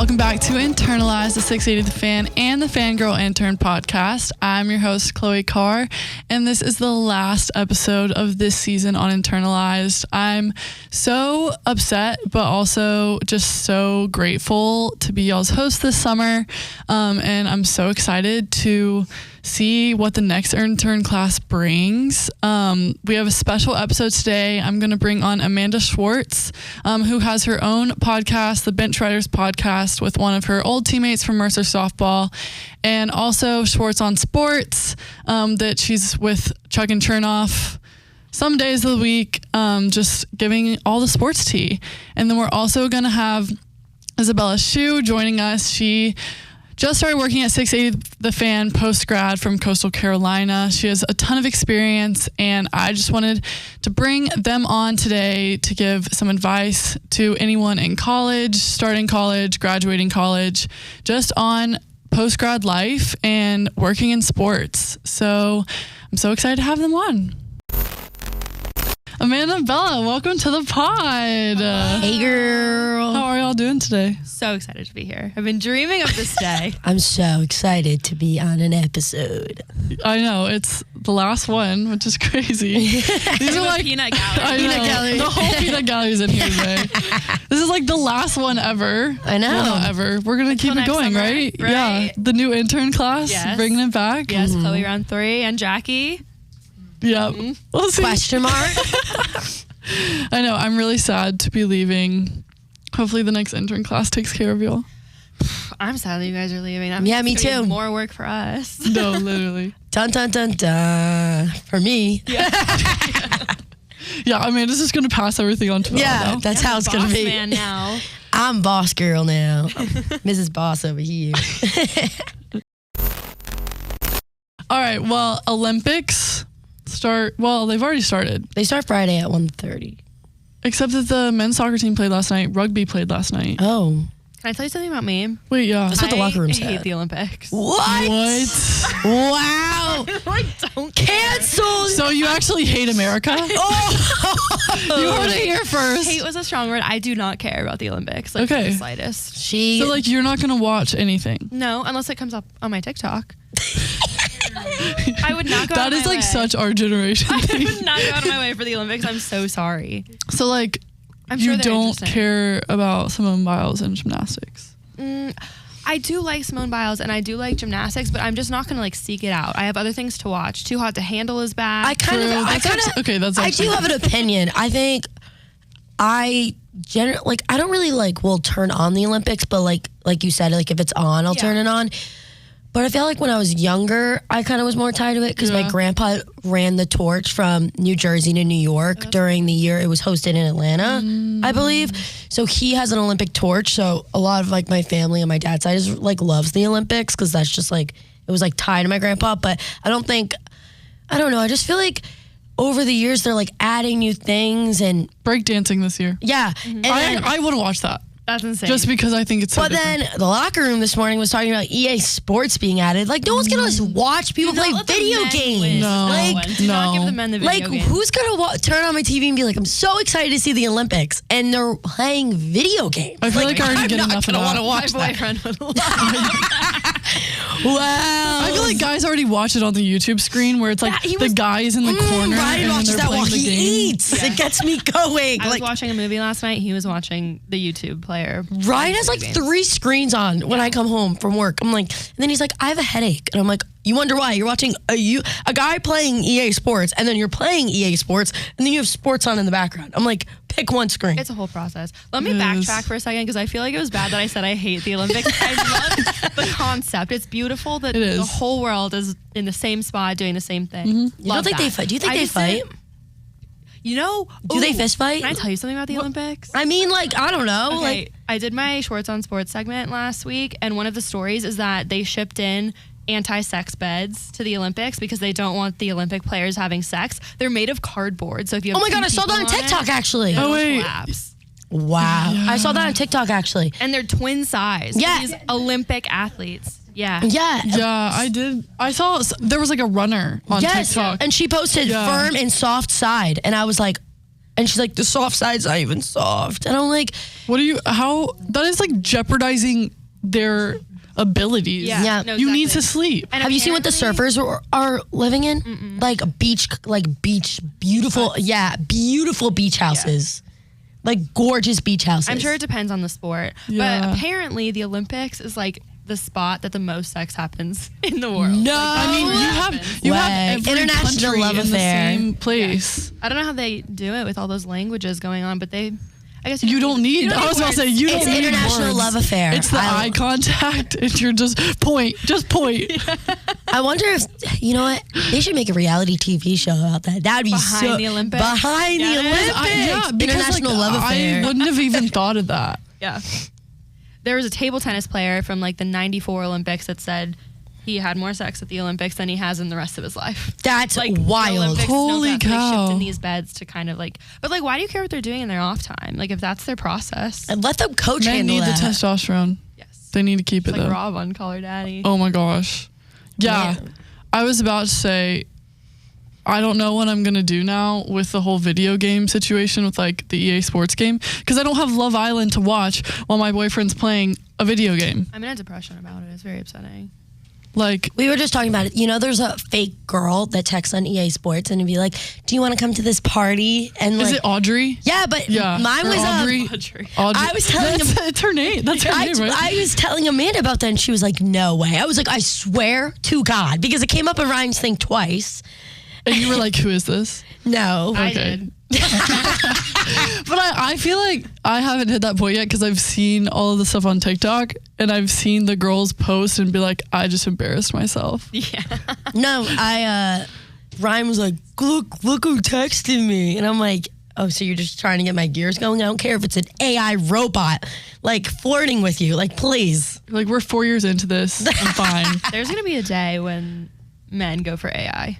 Welcome back to Internalized, the 680 The Fan and the Fangirl Intern podcast. I'm your host, Chloe Kerr, and this is the last episode of this season on Internalized. I'm so upset, but also just so grateful to be y'all's host this summer, and I'm so excited to see what the next intern class brings. We have a special episode today. I'm going to bring on Amanda Schwartz, who has her own podcast, the Bench Riders podcast, with one of her old teammates from Mercer Softball, and also Schwartz on Sports, that she's with Chuck and Chernoff some days of the week, just giving all the sports tea. And then we're also going to have Bella Schuh joining us. She just started working at 680 The Fan post-grad from Coastal Carolina. She has a ton of experience, and I just wanted to bring them on today to give some advice to anyone in college, starting college, graduating college, just on post-grad life and working in sports. So I'm so excited to have them on. Amanda and Bella, welcome to the pod. Hey, girl. How are y'all doing today? So excited to be here. I've been dreaming of this day. I'm so excited to be on an episode. I know, it's the last one, which is crazy. These are like peanut gallery. I know, Peanut gallery. the whole peanut gallery's in here today. This is like the last one ever. I know. Well, not ever. We're gonna keep it next going, summer, right? right? Yeah, the new intern class, Yes. bringing it back. Yes, Chloe round 3 and Jackie. Yep. We'll see. Question mark? I know. I'm really sad to be leaving. Hopefully, the next intern class takes care of y'all. I'm sad that you guys are leaving. Yeah, me it's gonna be too. More work for us. No, literally. Dun, dun, dun, dun. For me. Yeah, Amanda's just gonna pass everything on to Bella Yeah, now. that's how it's going to Boss be. man now. I'm boss girl now. Mrs. Boss over here. All right. Well, Olympics start. Well, they've already started. They start Friday at 1:30. Except that the men's soccer team played last night. Rugby played last night. Oh. Can I tell you something about me? Wait, yeah. That's what the locker room I said. hate the Olympics. What? Wow. I don't Canceled. So you actually hate America? You heard it here first. Hate was a strong word. I do not care about the Olympics. Like, Okay. the slightest. So like you're not gonna watch anything. No, unless it comes up on my TikTok. I would not go out That of is my like way. such our generation I thing. would not go out of my way for the Olympics. I'm so sorry. So like I'm you sure they're don't interesting. care about Simone Biles and gymnastics. I do like Simone Biles and I do like gymnastics, but I'm just not going to like seek it out. I have other things to watch. Too Hot to Handle is back. I kind of, Okay, that's I actually do have an opinion. I think I don't really will turn on the Olympics, but like you said, like if it's on, I'll turn it on. But I feel like when I was younger, I kind of was more tied to it because my grandpa ran the torch from New Jersey to New York during the year it was hosted in Atlanta, I believe. So he has an Olympic torch. So a lot of like my family on my dad's side is like loves the Olympics because that's just like it was like tied to my grandpa. But I don't know. I just feel like over the years they're like adding new things and breakdancing this year. yeah. And then, I would watch that. That's insane. Just because I think it's so but different. then the locker room this morning was talking about EA Sports being added. Like, no one's going to watch people play Let the video men games. win. No. Like, Do not No. give the men the video like games. who's going to turn on my TV and be like, I'm so excited to see the Olympics, and they're playing video games? I feel like I already I'm get not enough of gonna that. wanna watch My that. boyfriend would love Wow. I feel like guys already watch it on the YouTube screen where it's like the guy is in the corner Ryan and watches they're that playing while the he game. eats. It gets me going. I was Like, watching a movie last night. He was watching the YouTube player. Ryan has like 3 screens on when I come home from work. I'm like, and then he's like, I have a headache. And I'm like, you wonder why? You're watching a guy playing EA Sports, and then you're playing EA Sports, and then you have sports on in the background. I'm like, pick one screen. It's a whole process. Let me Yes. backtrack for a second because I feel like it was bad that I said I hate the Olympics. I love the concept. It's beautiful that It is. the whole world is in the same spot doing the same thing. You don't think they fight? Do you think they fight? You know, Do they fist fight? Can I tell you something about the Olympics? I mean, like, I don't know. Okay, Like, I did my Schwartz on Sports segment last week, and one of the stories is that they shipped in anti-sex beds to the Olympics because they don't want the Olympic players having sex. They're made of cardboard, so if you have oh my God, two I saw that on people TikTok, it, actually. it'll Oh, wait. collapse. Wow. I saw that on TikTok, actually. And they're twin size. Yeah. These Olympic athletes. Yeah. Yeah. Yeah, I did. I saw there was like a runner on Yes. TikTok. And she posted Yeah. firm and soft side. And I was like, And she's like, the soft side's not even soft. And I'm like, that is like jeopardizing their abilities. Yeah. No, You need exactly. to sleep. And have you seen what the surfers are living in? Like beach, beautiful, beautiful beach houses. Like gorgeous beach houses. I'm sure it depends on the sport. Yeah. But apparently the Olympics is like the spot that the most sex happens in the world. No. Like, I mean, you have every International country love in the affair. same place. I don't know how they do it with all those languages going on, but I guess You don't need. I was about to say you It's don't need international words. love affair. It's the eye contact, and you're just point. I wonder if, you know what, they should make a reality TV show about that. That'd be Behind the Olympics? Behind the Yes. Olympics. Because International love affair. I wouldn't have even thought of that. Yeah. There was a table tennis player from like the 94 Olympics that said he had more sex at the Olympics than he has in the rest of his life. That's Like wild. The Olympics know Holy that they cow. shift in these beds to kind of like, but like, why do you care what they're doing in their off time? Like if that's their process. And let them coach Men handle need that. the testosterone. Yes. They need to keep It's it like though. Rob on Call Her Daddy. Oh my gosh. Yeah. Man. I was about to say, I don't know what I'm going to do now with the whole video game situation with like the EA Sports game because I don't have Love Island to watch while my boyfriend's playing a video game. I'm in a depression about it. It's very upsetting. Like, We were just talking about it. You know, there's a fake girl that texts on EA Sports and it'd be like, do you want to come to this party? And is like, it Audrey? yeah, but Yeah. mine Or was Audrey. Audrey. Audrey. I was telling That's, it's her name. That's her name, right? I was telling Amanda about that and she was like, no way. I was like, I swear to God, because it came up in Ryan's thing twice. And you were like, who is this? No. I Okay. did. But I feel like I haven't hit that point yet because I've seen all of the stuff on TikTok and I've seen the girls post and be like, I just embarrassed myself. Yeah. No, Ryan was like, look who texted me. And I'm like, oh, so you're just trying to get my gears going? I don't care if it's an AI robot, like flirting with you. Like, please. Like, we're 4 years into this. I'm fine. There's going to be a day when men go for AI.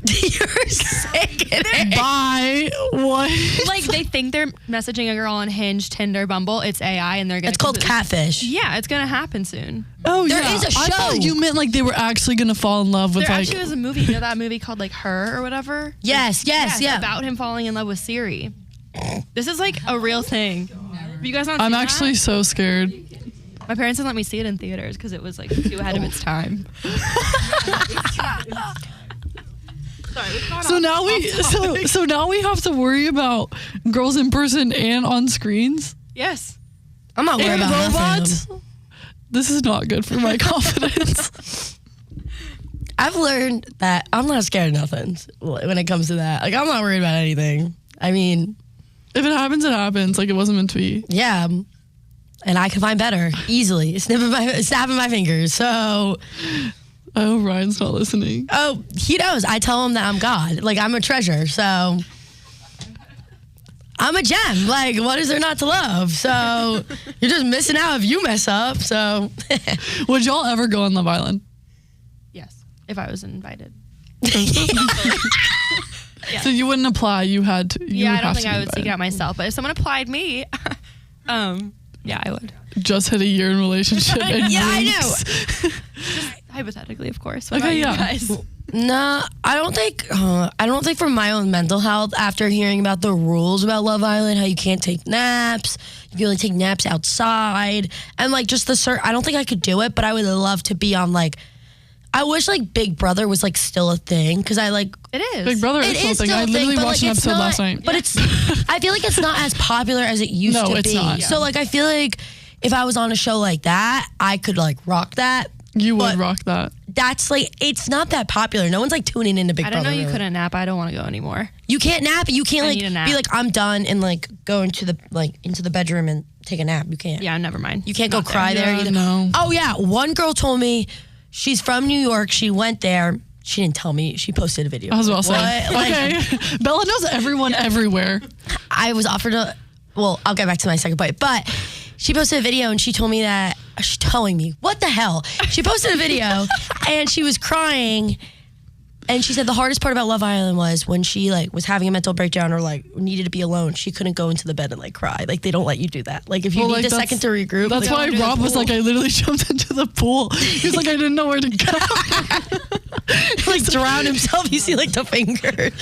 You're sick. Bye. What? Like they think they're messaging a girl on Hinge, Tinder, Bumble. It's AI and they're going to. It's called catfish. Yeah, it's going to happen soon. Oh, There yeah. is a I show. thought you meant like they were actually going to fall in love with There like. actually was a movie. You know that movie called like Her or whatever? Yes. About him falling in love with Siri. This is like a real thing. Have you guys not I'm seen actually that? so scared. My parents didn't let me see it in theaters because it was like too ahead of its time. Sorry, So now we have to worry about girls in person and on screens yes. I'm not worried and about nothing of robots. them. This is not good for my confidence. I've learned that I'm not scared of nothing when it comes to that. Like, I'm not worried about anything. I mean, If it happens, it happens. Like it wasn't meant to be. yeah. And I can find better easily. Snapping my fingers. So, Oh, Ryan's not listening. oh, he knows. I tell him that I'm God. Like, I'm a treasure. So, I'm a gem. Like, what is there not to love? So, you're just missing out if you mess up. So, Would y'all ever go on Love Island? Yes. If I was invited. So you wouldn't apply. You had to. You Yeah, would I don't have think to I be would seek it invited. out myself. But if someone applied me, yeah, I would. Just hit a year in relationship. And Yeah, I weeks. Hypothetically, of course. What Okay, about yeah. you guys? no, I don't think for my own mental health, after hearing about the rules about Love Island, how you can't take naps, you can only take naps outside, and like just I don't think I could do it, but I would love to be on like, I wish like Big Brother was like still a thing, because I like, It is. Big Brother it is is something. still I a thing, literally but watched like an it's episode not, last night. but it's, I feel like it's not as popular as it used No, to it's be. not. So like, I feel like if I was on a show like that, I could like rock that. You would but rock that. That's like, it's not that popular. No one's like tuning into Big I Brother. don't know. You really. couldn't nap. I don't want to go anymore. You can't nap. You can't I like need a nap. be like, I'm done and like go into the bedroom and take a nap. You can't. Yeah, never mind. You can't go Not there. cry there Yeah, either. no. Oh yeah, one girl told me she's from New York. She went there. She didn't tell me. She posted a video. I was about to say. What? Like, Okay. Bella knows everyone everywhere. I was offered a. Well, I'll get back to my second point, but she posted a video and she told me that she's telling me what the hell. She posted a video and she was crying And she said the hardest part about Love Island was when she like was having a mental breakdown or like needed to be alone, she couldn't go into the bed and like cry. Like they don't let you do that. Like if you need a second to regroup. That's why Rob was like, I literally jumped into the pool. He was like, I didn't know where to go. Like drown himself. You see like the fingers.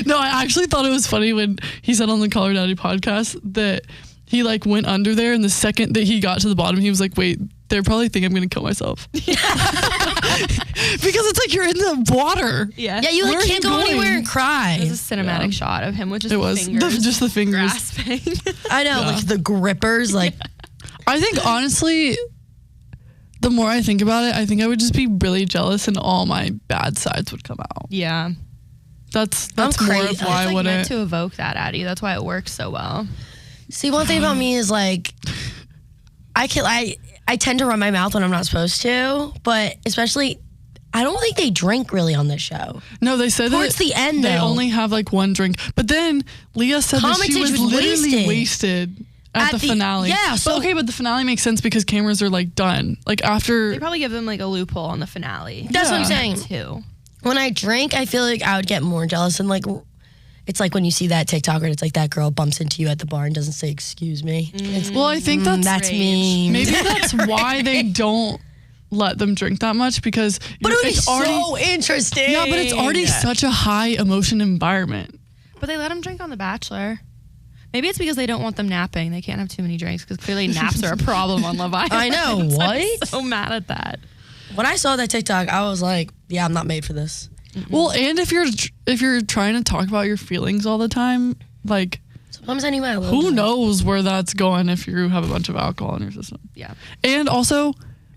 No, I actually thought it was funny when he said on the Color Daddy podcast that he like went under there, and the second that he got to the bottom, he was like, wait, they probably think I'm gonna kill myself. Because it's like you're in the water. Yeah. Yeah, you like can't go anywhere and cry. It was a cinematic shot of him with just just the fingers grasping. I know, like the grippers, like I think honestly, the more I think about it, I think I would just be really jealous and all my bad sides would come out. Yeah. That's more of why I wouldn't. Meant to evoke that out of you. That's why it works so well. See, one thing about me is like I tend to run my mouth when I'm not supposed to, but especially I don't think they drink really on this show. No, they said towards the end they though. only have like one drink. But then Leah said that she was literally wasted at the finale. Yeah, so but the finale makes sense because cameras are like done. Like after they probably give them like a loophole on the finale. That's what I'm saying. Too. When I drink, I feel like I would get more jealous and like it's like when you see that TikTok where it's like that girl bumps into you at the bar and doesn't say excuse me. Well, I think that's me. Maybe that's why they don't let them drink that much because but it's already so interesting. Yeah, but it's already such a high emotion environment. But they let them drink on The Bachelor. Maybe it's because they don't want them napping. They can't have too many drinks because clearly naps are a problem on Love Island. I know, what? I'm so mad at that. When I saw that TikTok, I was like, yeah, I'm not made for this. Mm-hmm. Well, and if you're trying to talk about your feelings all the time, like sometimes I need my who knows where that's going if you have a bunch of alcohol in your system. Yeah. And also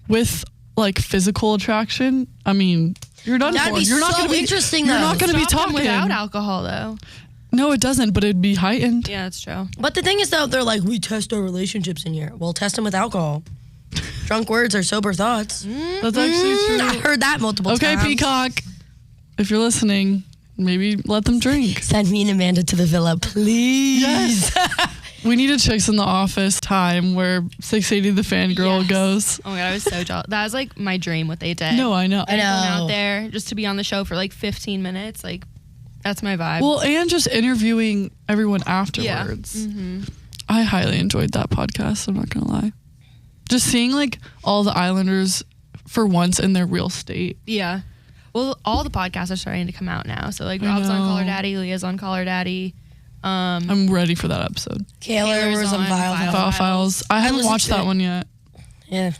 with like physical attraction, I mean, you're done for. You're not going to be interesting. You're not going to be talking without alcohol though. No, it doesn't, but it'd be heightened. Yeah, that's true. But the thing is though, they're like, we test our relationships in here. Well, test them with alcohol. Drunk words are sober thoughts. That's actually true. I heard that multiple times. Okay, Peacock, if you're listening, maybe let them drink. Send me and Amanda to the villa, please. Yes. We need a Chicks in the Office time where 680 the fangirl goes. Oh my God, I was so jealous. That was like my dream, what they did. No, I know. I know. Going out there just to be on the show for like 15 minutes. Like, that's my vibe. Well, and just interviewing everyone afterwards. Yeah. Mm-hmm. I highly enjoyed that podcast, I'm not going to lie. Just seeing like all the Islanders for once in their real state. Yeah. Well, all the podcasts are starting to come out now. So like Rob's on Caller Daddy, Leah's on Caller Daddy. I'm ready for that episode. Kayla was on File Files. I haven't watched that one yet. Yeah.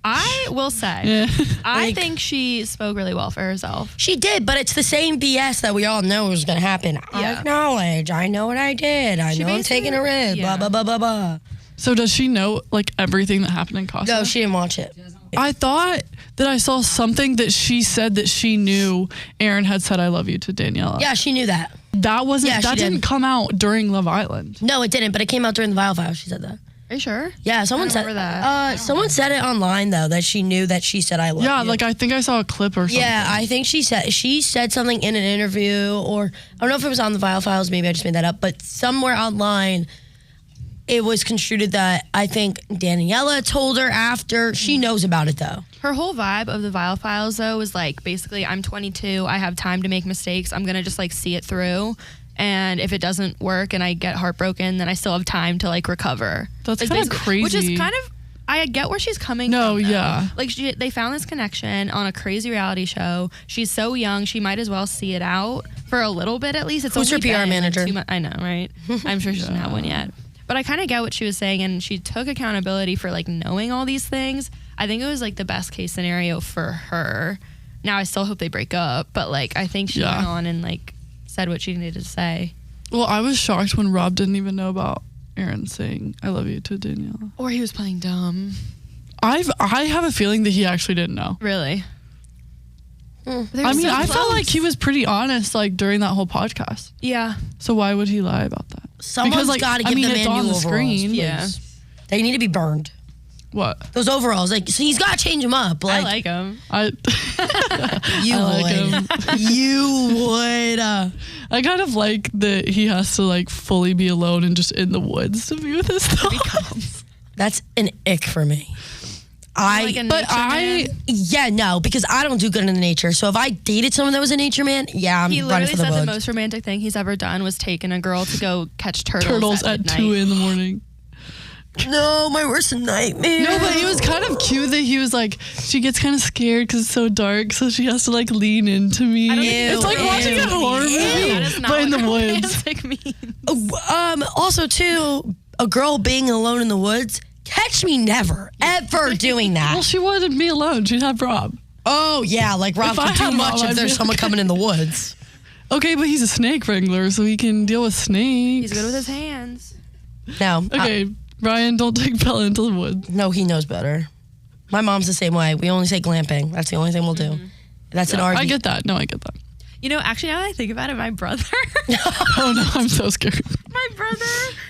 I will say, I think she spoke really well for herself. She did, but it's the same BS that we all know is going to happen. I acknowledge. I know what I did. I know I'm taking a risk. Blah, blah, blah, blah, blah. So does she know like everything that happened in Casa? No, she didn't watch it. I thought that I saw something that she said that she knew Aaron had said I love you to Daniela. Yeah, she knew that. That wasn't Yeah, that she didn't did. come out during Love Island. No, it didn't, but it came out during the Vile File. She said that. Are you sure? Yeah, someone said that. Someone said it online though that she knew that she said I love you. Yeah, like I think I saw a clip or something. Yeah, I think she said something in an interview, or I don't know if it was on the Vile Files, maybe I just made that up, but somewhere online it was construed that I think Daniela told her after. She knows about it though. Her whole vibe of the Vile Files though was like basically I'm 22, I have time to make mistakes, I'm gonna just like see it through. And if it doesn't work and I get heartbroken, then I still have time to like recover. That's Like, kind of basically- crazy. Which is kind of, I get where she's coming from. No, though. yeah. Like they found this connection on a crazy reality show. She's so young, she might as well see it out for a little bit at least. It's Who's her only PR been manager? 2 months. I know, right? I'm sure she doesn't have one yet. But I kind of get what she was saying, and she took accountability for like knowing all these things. I think it was like the best case scenario for her. Now I still hope they break up, but like I think she went on and like said what she needed to say. Well, I was shocked when Rob didn't even know about Aaron saying I love you to Daniela. Or he was playing dumb. I have a feeling that he actually didn't know. Really? I mean, I felt like he was pretty honest like during that whole podcast. Yeah. So why would he lie about that? Someone's like, got to give I mean, the it's man on new the overalls. screen. Please. Yeah. They need to be burned. What? Those overalls, like, so he's got to change them up. I Like, like him. you I like would. You would. I kind of like that he has to like fully be alone and just in the woods to be with his dogs. That's an ick for me. No, because I don't do good in the nature. So if I dated someone that was a nature man, I'm he running literally for the said woods. the most romantic thing he's ever done was taking a girl to go catch turtles at 2 a.m. No, my worst nightmare. No, but it was kind of cute that he was like, she gets kind of scared because it's so dark, so she has to like lean into me. It's like watching a horror movie, but in the woods. Also, too, a girl being alone in the woods, catch me never, ever doing that. Well, she wanted me alone. She'd have Rob. Oh, yeah, like Rob can do much if there's someone coming in the woods. Okay, but he's a snake wrangler, so he can deal with snakes. He's good with his hands. No. Okay. Ryan, don't take Bella into the woods. No, he knows better. My mom's the same way. We only say glamping. That's the only thing we'll do. That's an RV. I get that. No, I get that. You know, actually, now that I think about it, my brother. Oh, no, I'm so scared. My brother,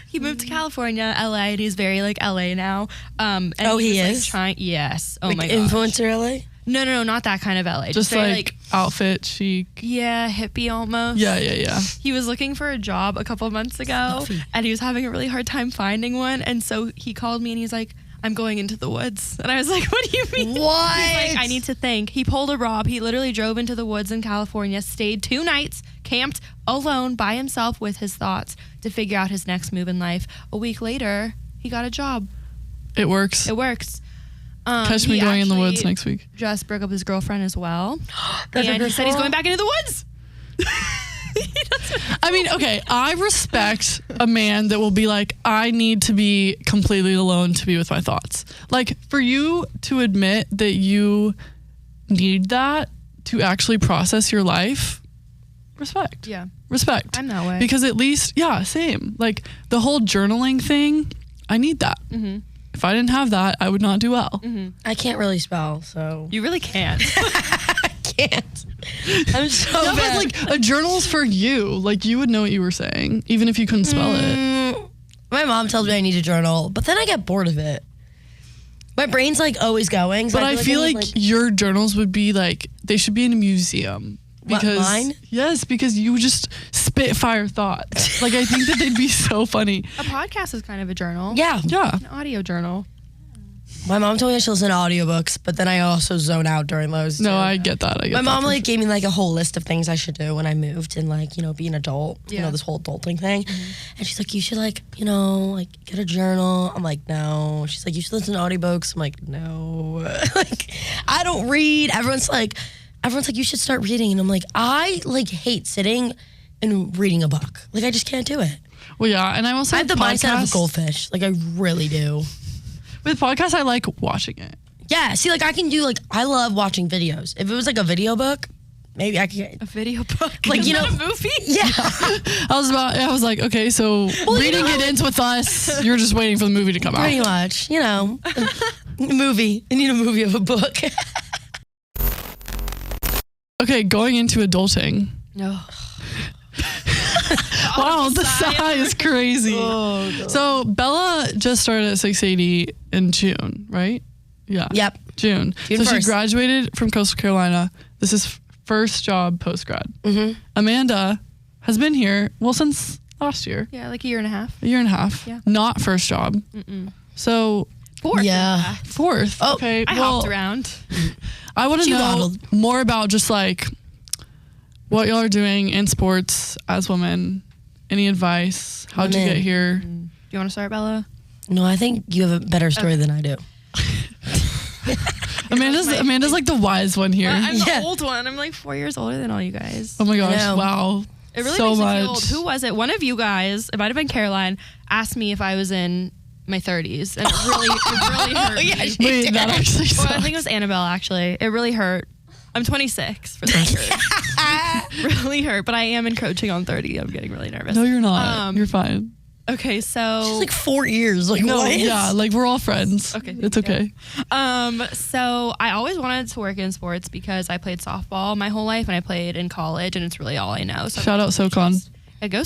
he moved to California, LA, and he's very like LA now. And he was, is? Yes. Oh, like my gosh. Influencer LA? No, not that kind of LA. Just very, like outfit chic. Yeah, hippie almost. Yeah. He was looking for a job a couple of months ago, and he was having a really hard time finding one. And so he called me, and he's like, I'm going into the woods. And I was like, what do you mean? What? He's like, I need to think. He pulled a Rob. He literally drove into the woods in California, stayed 2 nights, camped alone by himself with his thoughts to figure out his next move in life. A week later, he got a job. It works. It works. Catch me going in the woods next week. Just broke up with his girlfriend as well. And he said he's going back into the woods. I mean, okay, I respect a man that will be like, I need to be completely alone to be with my thoughts. Like, for you to admit that you need that to actually process your life, respect. Yeah. Respect. I'm that way. Because at least, same. Like, the whole journaling thing, I need that. Mm-hmm. If I didn't have that, I would not do well. Mm-hmm. I can't really spell, so. You really can't. I can't. I'm so bad. But like, a journal's for you. Like, you would know what you were saying, even if you couldn't spell it. My mom tells me I need to journal, but then I get bored of it. My brain's like always going. So but I feel like your journals would be like, they should be in a museum. Because, mine? Yes, because you just spit fire thoughts. Like, I think that they'd be so funny. A podcast is kind of a journal. Yeah. An audio journal. My mom told me I should listen to audiobooks, but then I also zone out during those. No, too. I get that. My mom like gave me like a whole list of things I should do when I moved and like, be an adult, this whole adulting thing. Mm-hmm. And she's like, you should like, like get a journal. I'm like, no. She's like, you should listen to audiobooks. I'm like, no. Like, I don't read. Everyone's like, you should start reading. And I'm like, I like hate sitting and reading a book. Like, I just can't do it. Well, yeah. And I also have the mindset of a goldfish. Like, I really do. With podcasts, I like watching it. Yeah. See, like, I can do, like, I love watching videos. If it was like a video book, maybe I could get a video book. Like, Is that a movie? Yeah. I was like, okay, so reading it ends with us. You're just waiting for the movie to come out. Pretty much. A movie. I need a movie of a book. Okay, going into adulting. No. Wow, the sigh is crazy. Oh, no. So Bella just started at 680 in June, right? Yeah. Yep. June. So 1st. she graduated from Coastal Carolina. This is first job post-grad. Mm-hmm. Amanda has been here, since last year. Yeah, like a year and a half. A year and a half. Yeah. Not first job. Mm-mm. So... Fourth. Yeah. Fourth. Oh, okay. I hopped around. I want to know waddled. more about just like what y'all are doing in sports as women. Any advice? How'd you get here? Do you want to start, Bella? No, I think you have a better story than I do. Amanda's like the wise one here. I'm the old one. I'm like 4 years older than all you guys. Oh my gosh! Wow. It really so makes much. me feel old. Who was it? One of you guys, it might have been Caroline, asked me if I was in my 30s, and it really hurt me. Wait, that actually sucks. Well, I think it was Annabelle, actually. It really hurt. I'm 26 for the record. Really hurt, but I am encroaching on 30. I'm getting really nervous. No, you're not. You're fine. Okay, so She's like 4 years. Like, no, what? yeah, like we're all friends. Okay, it's okay. So I always wanted to work in sports because I played softball my whole life and I played in college, and it's really all I know. So shout out SoCon. Go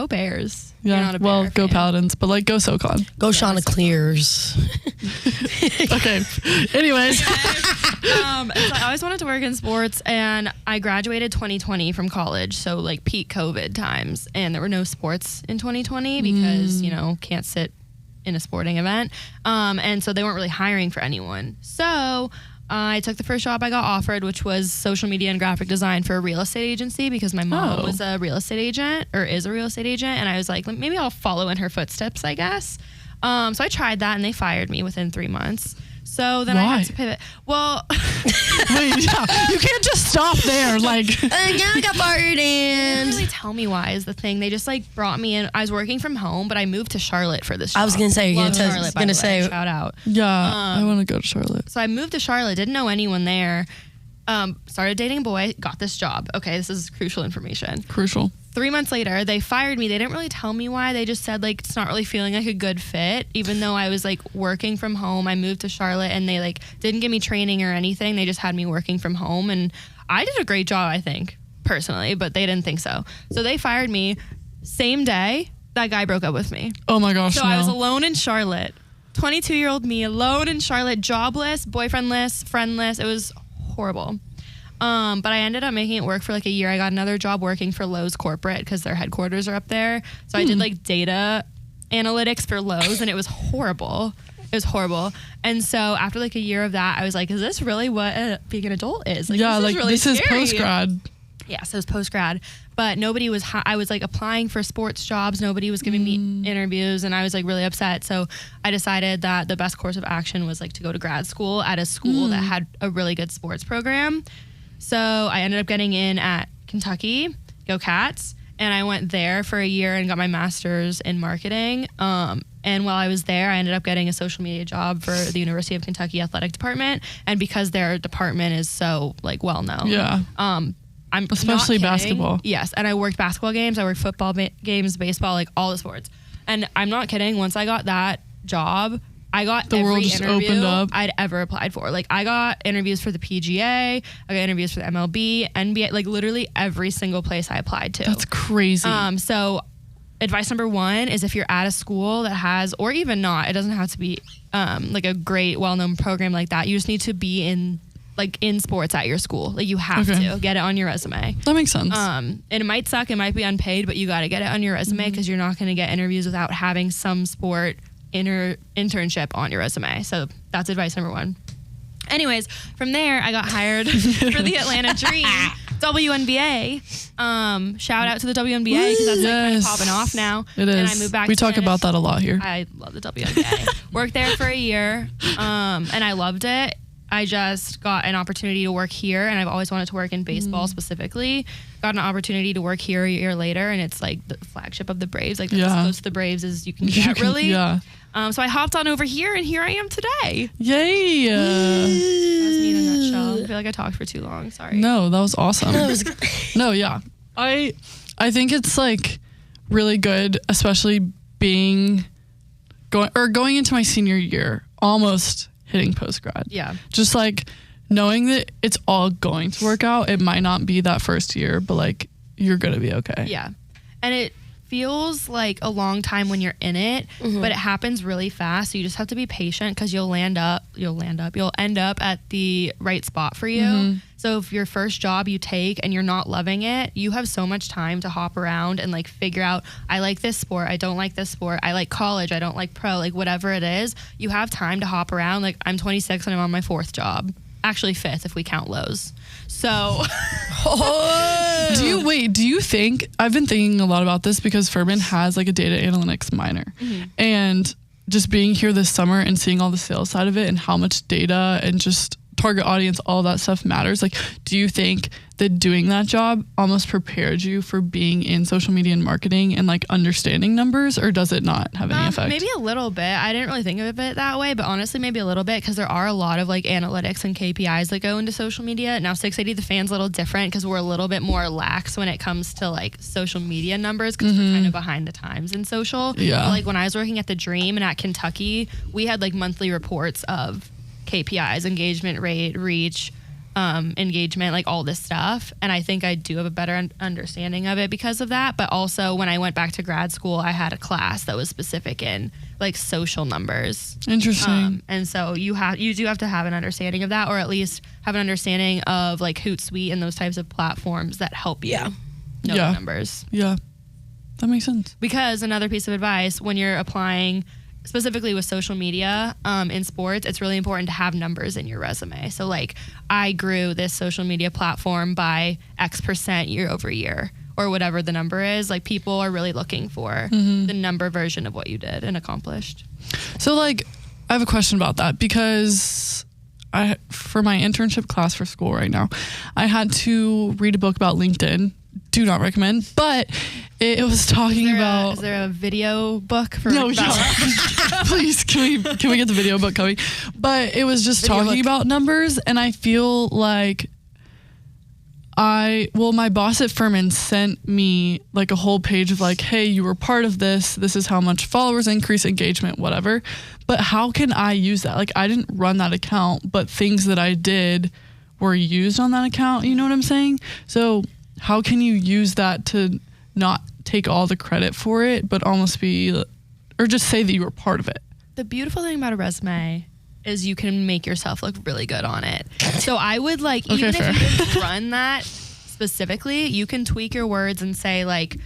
Bears. Yeah, You're not a Bear go fan. Paladins, but like go SoCon. Go Shauna Clears. Okay. Anyways. So I always wanted to work in sports, and I graduated 2020 from college, so like peak COVID times, and there were no sports in 2020 because can't sit in a sporting event. And so they weren't really hiring for anyone. So I took the first job I got offered, which was social media and graphic design for a real estate agency, because my mom was a real estate agent, or is a real estate agent. And I was like, maybe I'll follow in her footsteps, I guess. So I tried that, and they fired me within 3 months. So then I had to pivot. Well, wait, you can't just stop there. Like, I got fired, they and didn't really tell me why is the thing. They just like brought me in. I was working from home, but I moved to Charlotte for this job. I was gonna say, Love Charlotte, by the way. Shout out. Yeah, I want to go to Charlotte. So I moved to Charlotte, didn't know anyone there. Started dating a boy, got this job. Okay, this is crucial information. Crucial. 3 months later, they fired me. They didn't really tell me why. They just said, like, it's not really feeling like a good fit, even though I was, like, working from home. I moved to Charlotte, and they, like, didn't give me training or anything. They just had me working from home, and I did a great job, I think, personally, but they didn't think so. So they fired me. Same day, that guy broke up with me. Oh, my gosh, So I was alone in Charlotte. 22-year-old me, alone in Charlotte, jobless, boyfriendless, friendless. It was horrible. But I ended up making it work for like a year. I got another job working for Lowe's corporate, because their headquarters are up there. So I did like data analytics for Lowe's, and it was horrible. It was horrible. And so after like a year of that, I was like, is this really what being an adult is? Like, yeah, this like is really this is scary. post-grad. Yeah, so it was post-grad. But nobody was, I was like applying for sports jobs. Nobody was giving me interviews, and I was like really upset. So I decided that the best course of action was like to go to grad school at a school that had a really good sports program. So I ended up getting in at Kentucky, go Cats, and I went there for a year and got my master's in marketing. And while I was there, I ended up getting a social media job for the University of Kentucky athletic department. And because their department is so like well known, I'm especially not kidding. Basketball. Yes, and I worked basketball games, I worked football games, baseball, like all the sports. And I'm not kidding. Once I got that job, I got the world every just interview opened up. I'd ever applied for. Like, I got interviews for the PGA, I got interviews for the MLB, NBA, like literally every single place I applied to. That's crazy. So advice number one is, if you're at a school that has, or even not, it doesn't have to be like a great, well-known program like that. You just need to be in sports at your school. Like, you have to get it on your resume. That makes sense. And it might suck, it might be unpaid, but you got to get it on your resume, because you're not going to get interviews without having some sport internship on your resume. So that's advice number one. Anyways, from there, I got hired for the Atlanta Dream, WNBA. Shout out to the WNBA, because that's like kind of popping off now. It is. And I moved back. We talk about that a lot here. I love the WNBA. Worked there for a year, and I loved it. I just got an opportunity to work here, and I've always wanted to work in baseball specifically. Got an opportunity to work here a year later, and it's like the flagship of the Braves. Like, that's as close to the Braves as you can get, really. So I hopped on over here, and here I am today. Yay! That was me in a nutshell. I feel like I talked for too long. Sorry. No, that was awesome. No, yeah. I think it's like really good, especially going into my senior year, almost hitting post-grad. Yeah. Just like knowing that it's all going to work out. It might not be that first year, but like you're going to be okay. Yeah. And it feels like a long time when you're in it, but it happens really fast. So you just have to be patient, because you'll end up at the right spot for you. So if your first job you take and you're not loving it, you have so much time to hop around and like figure out, I like this sport, I don't like this sport, I like college, I don't like pro, like whatever it is, you have time to hop around. Like, I'm 26 and I'm on my 4th job. Actually 5th if we count Lowe's. So do you think, I've been thinking a lot about this, because Furman has like a data analytics minor, and just being here this summer and seeing all the sales side of it and how much data and just target audience, all that stuff matters. Like, do you think that doing that job almost prepared you for being in social media and marketing and like understanding numbers, or does it not have any effect? Maybe a little bit. I didn't really think of it that way, but honestly, maybe a little bit, because there are a lot of like analytics and KPIs that go into social media. Now, 680 The Fan's a little different, because we're a little bit more lax when it comes to like social media numbers, because we're kind of behind the times in social. Yeah. But, like, when I was working at the Dream and at Kentucky, we had like monthly reports of KPIs, engagement rate, reach, engagement, like all this stuff. And I think I do have a better understanding of it because of that. But also, when I went back to grad school, I had a class that was specific in like social numbers. Interesting. And so you do have to have an understanding of that, or at least have an understanding of like Hootsuite and those types of platforms that help you know the numbers. Yeah, that makes sense. Because another piece of advice, when you're applying specifically with social media in sports, it's really important to have numbers in your resume. So like, I grew this social media platform by X% year over year, or whatever the number is. Like, people are really looking for the number version of what you did and accomplished. So like, I have a question about that, because for my internship class for school right now, I had to read a book about LinkedIn. Do not recommend, but it was talking about. Is there a video book for? No, please, can we get the video book coming? But it was just talking about numbers, and I feel like my boss at Furman sent me like a whole page of like, hey, you were part of this. This is how much followers increase, engagement, whatever. But how can I use that? Like, I didn't run that account, but things that I did were used on that account. You know what I'm saying? So how can you use that to not take all the credit for it, but almost be, or just say that you were part of it? The beautiful thing about a resume is you can make yourself look really good on it. So I would like, even if you didn't run that specifically, you can tweak your words and say like,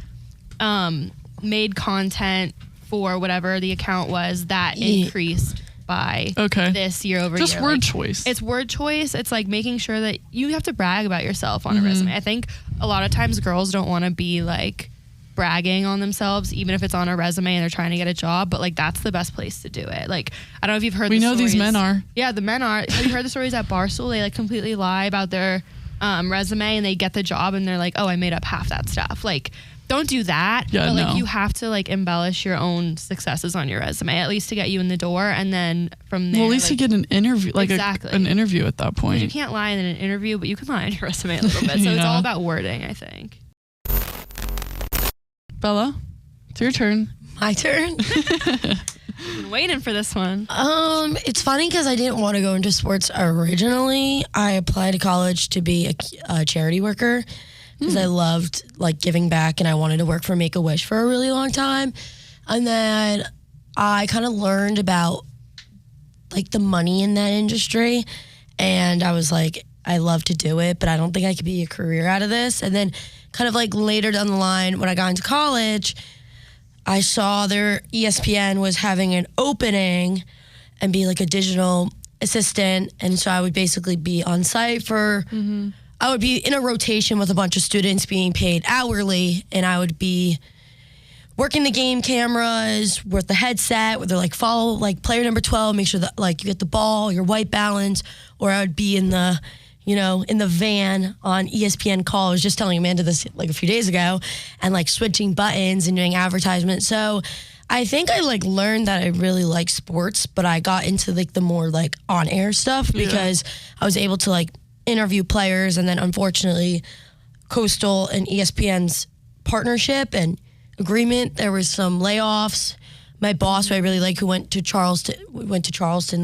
made content for whatever the account was that increased by this year over year. Just word choice. It's word choice. It's like making sure that you have to brag about yourself on a resume. I think a lot of times girls don't want to be like bragging on themselves, even if it's on a resume and they're trying to get a job, but like that's the best place to do it. Like, I don't know if you've heard the stories. These men are. Yeah, the men are. Have you heard the stories at Barstool? They like completely lie about their resume and they get the job and they're like, oh, I made up half that stuff. Like, don't do that. Yeah, but like you have to like embellish your own successes on your resume, at least to get you in the door, and then from there, well, at least like, you get an interview, like an interview at that point. You can't lie in an interview, but you can lie on your resume a little bit. So it's all about wording, I think. Bella, it's your turn. My turn. I've been waiting for this one. It's funny because I didn't want to go into sports originally. I applied to college to be a charity worker because I loved like giving back, and I wanted to work for Make-A-Wish for a really long time. And then I kind of learned about like the money in that industry, and I was like, I love to do it, but I don't think I could be a career out of this. And then kind of like later down the line when I got into college, I saw their ESPN was having an opening and be like a digital assistant. And so I would basically be on site for, I would be in a rotation with a bunch of students being paid hourly, and I would be working the game cameras with the headset where they're like, follow like player number 12, make sure that like you get the ball, your white balance, or I would be in the, you know, in the van on ESPN call. I was just telling Amanda this like a few days ago, and like switching buttons and doing advertisements. So I think I like learned that I really like sports, but I got into like the more like on air stuff because I was able to like interview players. And then unfortunately Coastal and ESPN's partnership and agreement, there was some layoffs. My boss, who I really like, who went to Charleston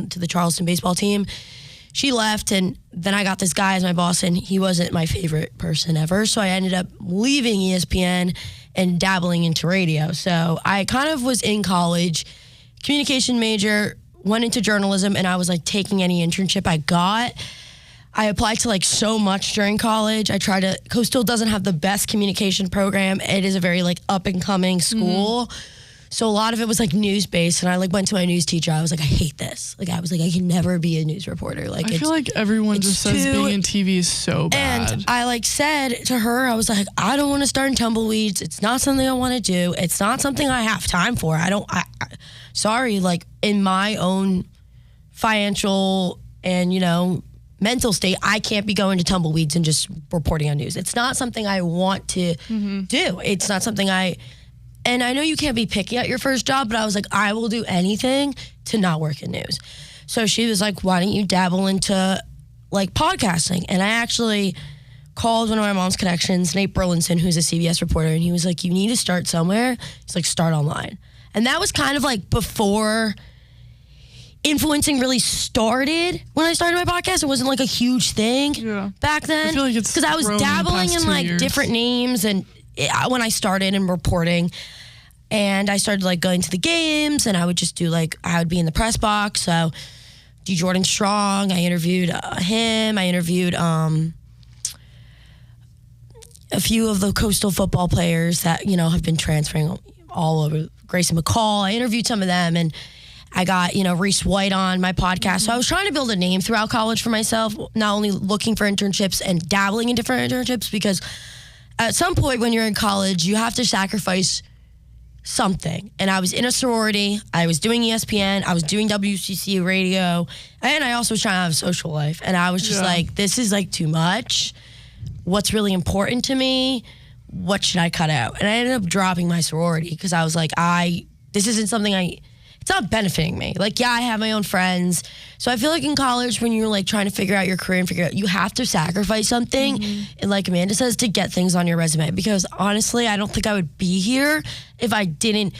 to the Charleston baseball team, she left, and then I got this guy as my boss, and he wasn't my favorite person ever. So I ended up leaving ESPN and dabbling into radio. So I kind of was in college, communication major, went into journalism, and I was like taking any internship I got. I applied to like so much during college. Coastal doesn't have the best communication program. It is a very like up and coming school. So a lot of it was like news based, and I like went to my news teacher. I was like, I hate this. Like I was like, I can never be a news reporter. Like I feel like everyone just says being in TV is so bad. And I like said to her, I was like, I don't want to start in tumbleweeds. It's not something I want to do. It's not something I have time for. Sorry, like in my own financial and, you know, mental state, I can't be going to tumbleweeds and just reporting on news. It's not something I want to do. It's not something and I know you can't be picky at your first job, but I was like, I will do anything to not work in news. So she was like, why don't you dabble into like podcasting? And I actually called one of my mom's connections, Nate Burlinson, who's a CBS reporter, and he was like, you need to start somewhere. He's like, start online. And that was kind of like before influencing really started. When I started my podcast, it wasn't like a huge thing back then. I feel like it's because I was dabbling in like different names and when I started in reporting, and I started like going to the games, and I would just do like, I would be in the press box. So D. Jordan Strong, I interviewed him. I interviewed a few of the Coastal football players that, you know, have been transferring all over. Grayson McCall, I interviewed some of them, and I got, Reese White on my podcast. So I was trying to build a name throughout college for myself, not only looking for internships and dabbling in different internships, because at some point when you're in college, you have to sacrifice something. And I was in a sorority, I was doing ESPN, I was doing WCCU radio, and I also was trying to have a social life. And I was just like, this is like too much. What's really important to me? What should I cut out? And I ended up dropping my sorority because I was like, this isn't something it's not benefiting me. Like, yeah, I have my own friends. So I feel like in college, when you're like trying to figure out your career and you have to sacrifice something. And like Amanda says, to get things on your resume. Because honestly, I don't think I would be here if I didn't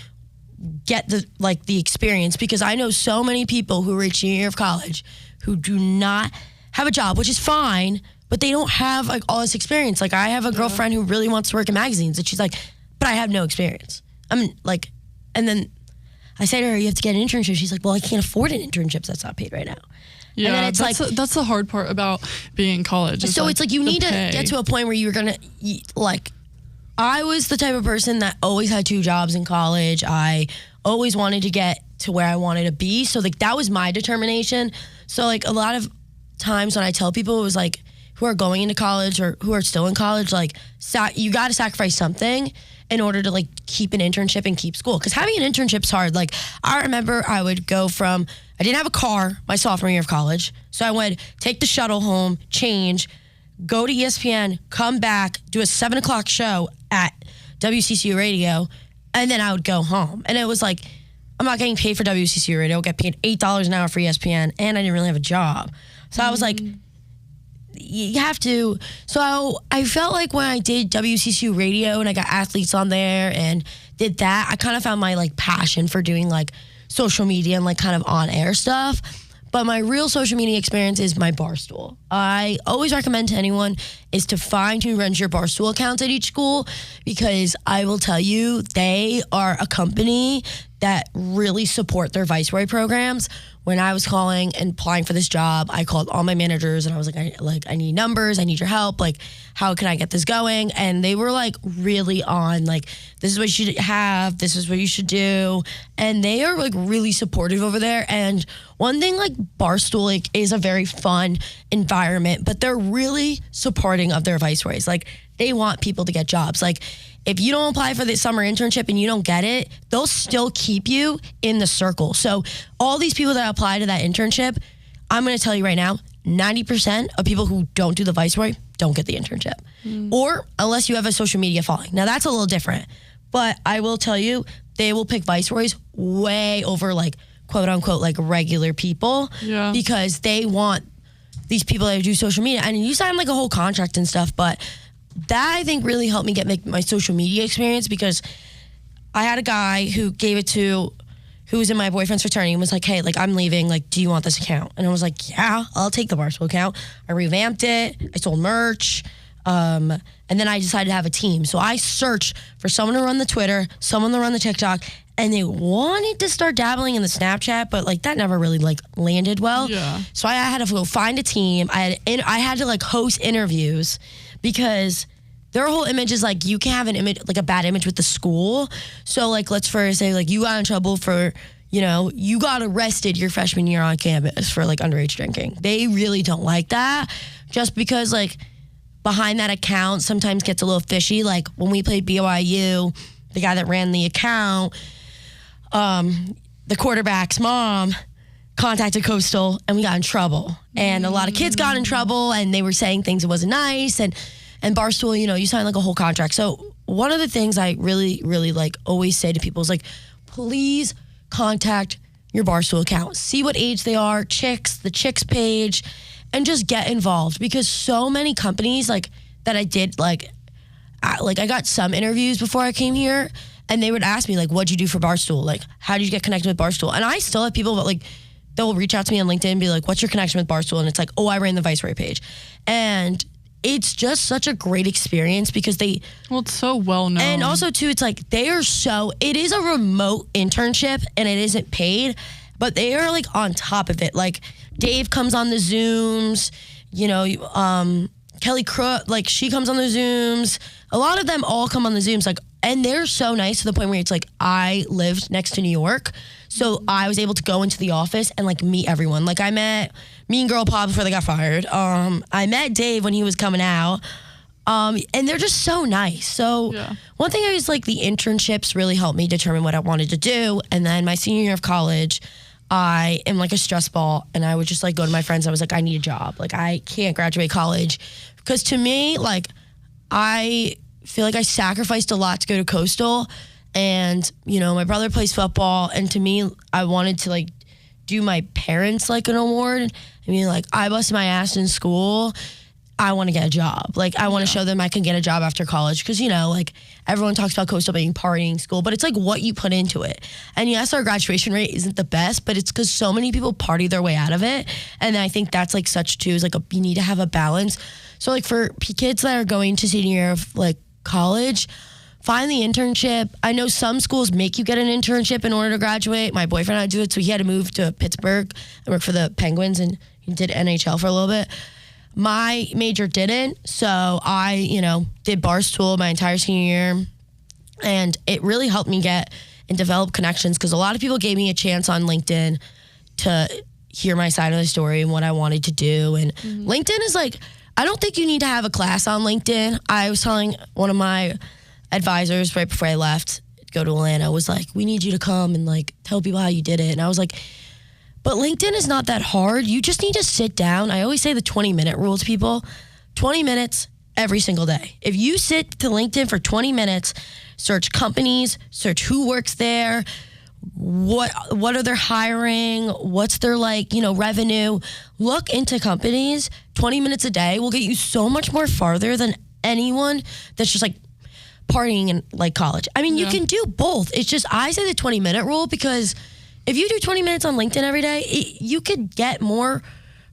get the experience. Because I know so many people who reach senior year of college who do not have a job, which is fine, but they don't have like all this experience. Like, I have a girlfriend who really wants to work in magazines, and she's like, but I have no experience. And then I say to her, you have to get an internship. She's like, well, I can't afford an internship that's not paid right now. Yeah, and then it's that's the hard part about being in college. So it's like you need to get to a point where you're going to, like, I was the type of person that always had 2 jobs in college. I always wanted to get to where I wanted to be. So, like, that was my determination. So, like, a lot of times when I tell people, it was like, who are going into college or who are still in college, like, you got to sacrifice something in order to like keep an internship and keep school. Because having an internship's hard. Like, I remember I would go I didn't have a car my sophomore year of college. So I would take the shuttle home, change, go to ESPN, come back, do a 7:00 show at WCCU radio, and then I would go home. And it was like, I'm not getting paid for WCCU radio. I get paid $8 an hour for ESPN, and I didn't really have a job. So I was like, you have to. So I felt like when I did WCCU radio and I got athletes on there and did that, I kind of found my like passion for doing like social media and like kind of on air stuff. But my real social media experience is my Barstool. I always recommend to anyone is to find who runs your Barstool accounts at each school, because I will tell you, they are a company that really support their viceroy programs. When I was calling and applying for this job, I called all my managers and I was like, I need numbers, I need your help. Like, how can I get this going? And they were like really on, like, this is what you should have, this is what you should do. And they are like really supportive over there. And one thing, like, Barstool like is a very fun environment, but they're really supporting of their viceroys. Like, they want people to get jobs. Like, if you don't apply for the summer internship and you don't get it, they'll still keep you in the circle. So all these people that apply to that internship, I'm going to tell you right now, 90% of people who don't do the viceroy don't get the internship. Or unless you have a social media following. Now, that's a little different. But I will tell you, they will pick viceroys way over, like, quote unquote, like, regular people. Yeah. Because they want these people that do social media. And you sign like a whole contract and stuff, but that I think really helped me make my social media experience, because I had a guy who who was in my boyfriend's fraternity and was like, hey, like, I'm leaving, like, do you want this account? And I was like, yeah, I'll take the Barstool account. I revamped it, I sold merch, and then I decided to have a team. So I searched for someone to run the Twitter, someone to run the TikTok, and they wanted to start dabbling in the Snapchat, but like that never really like landed well. Yeah. So I had to go find a team. I had to like host interviews, because their whole image is like, you can have an image, like a bad image with the school. So like, let's first say like you got in trouble for, you got arrested your freshman year on campus for like underage drinking. They really don't like that, just because like behind that account sometimes gets a little fishy. Like when we played BYU, the guy that ran the account, the quarterback's mom contacted Coastal and we got in trouble. And a lot of kids got in trouble and they were saying things that wasn't nice. And Barstool, you sign like a whole contract. So one of the things I really, really like always say to people is like, please contact your Barstool account. See what age they are, the chicks page, and just get involved. Because so many companies like that I did, like I got some interviews before I came here, and they would ask me like, what'd you do for Barstool? Like, how did you get connected with Barstool? And I still have people that like, they'll reach out to me on LinkedIn and be like, what's your connection with Barstool? And it's like, oh, I ran the Viceroy page. And it's just such a great experience because it's so well known. And also too, it's like, it is a remote internship and it isn't paid, but they are like on top of it. Like Dave comes on the Zooms, Kelly Crook, like she comes on the Zooms. A lot of them all come on the Zooms. Like And they're so nice to the point where it's like I lived next to New York. So I was able to go into the office and like meet everyone. Like I met Mean Girl Pop before they got fired. I met Dave when he was coming out. And they're just so nice. So one thing I was like, the internships really helped me determine what I wanted to do. And then my senior year of college, I am like a stress ball, and I would just like go to my friends. I was like, I need a job. Like I can't graduate college. Because to me, like I feel like I sacrificed a lot to go to Coastal. And, you know, my brother plays football. And to me, I wanted to like do my parents like an award. I mean, like I busted my ass in school. I want to get a job. Like, I want to show them I can get a job after college. Because, you know, like, everyone talks about Coastal being partying school, but it's like what you put into it. And yes, our graduation rate isn't the best, but it's because so many people party their way out of it. And I think that's like such too, is like you need to have a balance. So like for kids that are going to senior year of like college, find the internship. I know some schools make you get an internship in order to graduate. My boyfriend had to do it, so he had to move to Pittsburgh and work for the Penguins, and he did NHL for a little bit. My major didn't, so I, you know, did Barstool my entire senior year, and it really helped me get and develop connections because a lot of people gave me a chance on LinkedIn to hear my side of the story and what I wanted to do. And LinkedIn is like, I don't think you need to have a class on LinkedIn. I was telling one of my advisors right before I left, go to Atlanta, was like, we need you to come and like tell people how you did it. And I was like, but LinkedIn is not that hard. You just need to sit down. I always say the 20-minute rule to people. 20 minutes every single day. If you sit to LinkedIn for 20 minutes, search companies, search who works there, what are they hiring, what's their like, you know, revenue. Look into companies. 20 minutes a day will get you so much more farther than anyone that's just like partying in like college. I mean, you can do both. It's just, I say the 20-minute rule because if you do 20 minutes on LinkedIn every day, you could get more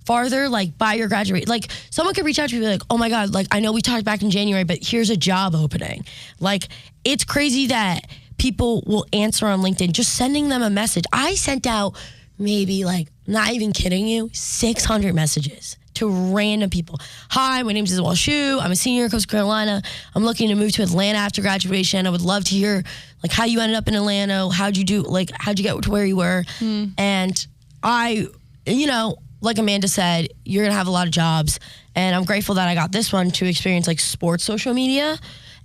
farther, like, by your graduate. Like, someone could reach out to you and be like, oh my God, like, I know we talked back in January, but here's a job opening. Like, it's crazy that people will answer on LinkedIn, just sending them a message. I sent out maybe, like, not even kidding you, 600 messages to random people. Hi, my name is Bella Schuh. I'm a senior in Coastal Carolina. I'm looking to move to Atlanta after graduation. I would love to hear like how you ended up in Atlanta. How'd you get to where you were? And I, you know, like Amanda said, you're gonna have a lot of jobs. And I'm grateful that I got this one to experience like sports social media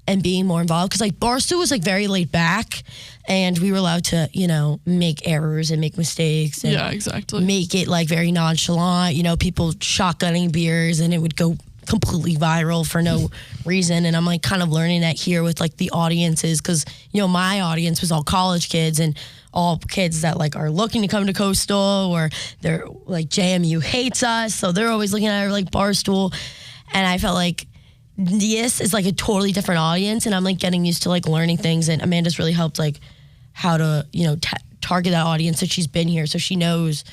and being more involved. Cause like Barstool was like very laid back and we were allowed to, you know, make errors and make mistakes. And exactly. Make it like very nonchalant, you know, people shotgunning beers and it would go completely viral for no reason. And I'm like kind of learning that here with like the audiences. Cause, you know, my audience was all college kids and all kids that like are looking to come to Coastal or they're like JMU hates us. So they're always looking at our like Barstool. And I felt like this is like a totally different audience and I'm like getting used to like learning things and Amanda's really helped like how to, you know, target that audience that she's been here so she knows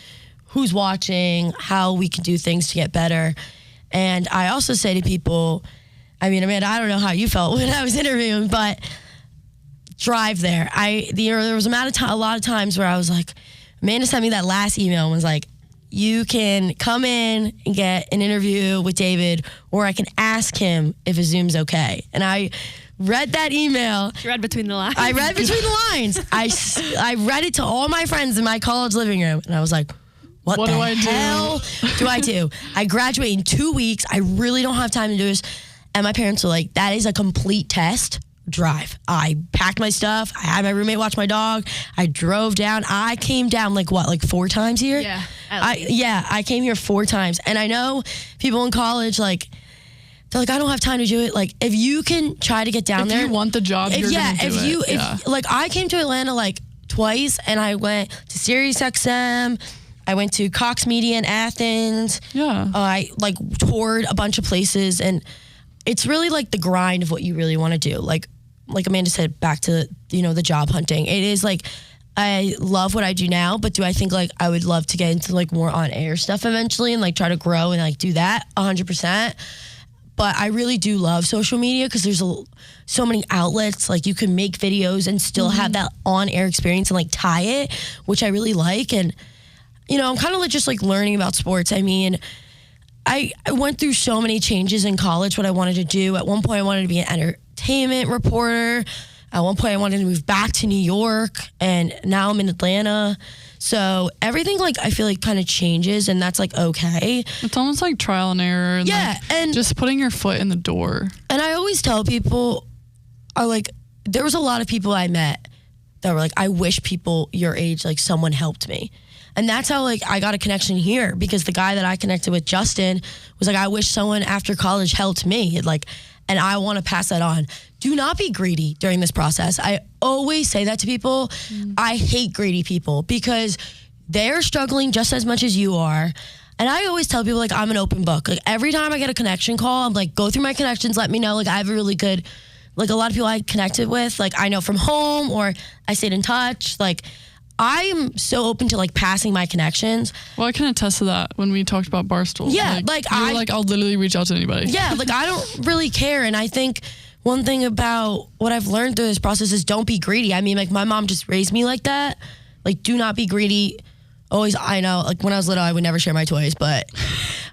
who's watching, how we can do things to get better. And I also say to people, I mean, Amanda, I don't know how you felt when I was interviewing, but drive there. There was a lot of times where I was like, Amanda sent me that last email and was like, you can come in and get an interview with David, or I can ask him if a Zoom's okay. And I read that email. You read between the lines. I read between the lines. I read it to all my friends in my college living room, and I was like, what the hell do I do? I graduate in 2 weeks. I really don't have time to do this. And my parents were like, that is a complete test. Drive. I packed my stuff. I had my roommate watch my dog. I drove down. I came down like 4 times here? Yeah. I came here 4 times. And I know people in college, like, they're like, I don't have time to do it. Like, if you can try to get down there. If you want the job, you're going to do it. Like, I came to Atlanta like twice and I went to Sirius XM. I went to Cox Media in Athens. Yeah. I like toured a bunch of places and it's really like the grind of what you really want to do. Like Amanda said, back to, you know, the job hunting. It is like, I love what I do now, but do I think like I would love to get into like more on air stuff eventually and like try to grow and like do that 100%. But I really do love social media because there's so many outlets. Like you can make videos and still have that on air experience and like tie it, which I really like. And, you know, I'm kind of like just like learning about sports. I mean, I went through so many changes in college, what I wanted to do. At one point, I wanted to be an entertainment reporter. At one point, I wanted to move back to New York, and now I'm in Atlanta. So everything, like, I feel like kind of changes, and that's, like, okay. It's almost like trial and error. And Yeah, like, and just putting your foot in the door. And I always tell people, there was a lot of people I met that were like, I wish people your age, like, someone helped me. And that's how, like, I got a connection here, because the guy that I connected with, Justin, was like, I wish someone after college helped me. Like, and I want to pass that on. Do not be greedy during this process. I always say that to people. I hate greedy people because they're struggling just as much as you are. And I always tell people, like, I'm an open book. Like, every time I get a connection call, I'm like, go through my connections, let me know. Like, I have a really good, like, a lot of people I connected with, like, I know from home, or I stayed in touch. Like, I am so open to, like, passing my connections. Well, I can attest to that when we talked about Barstool. Yeah, I'll literally reach out to anybody. Yeah, like, I don't really care. And I think one thing about what I've learned through this process is don't be greedy. I mean, like, my mom just raised me like that. Like, do not be greedy. Always, I know, like, when I was little, I would never share my toys, but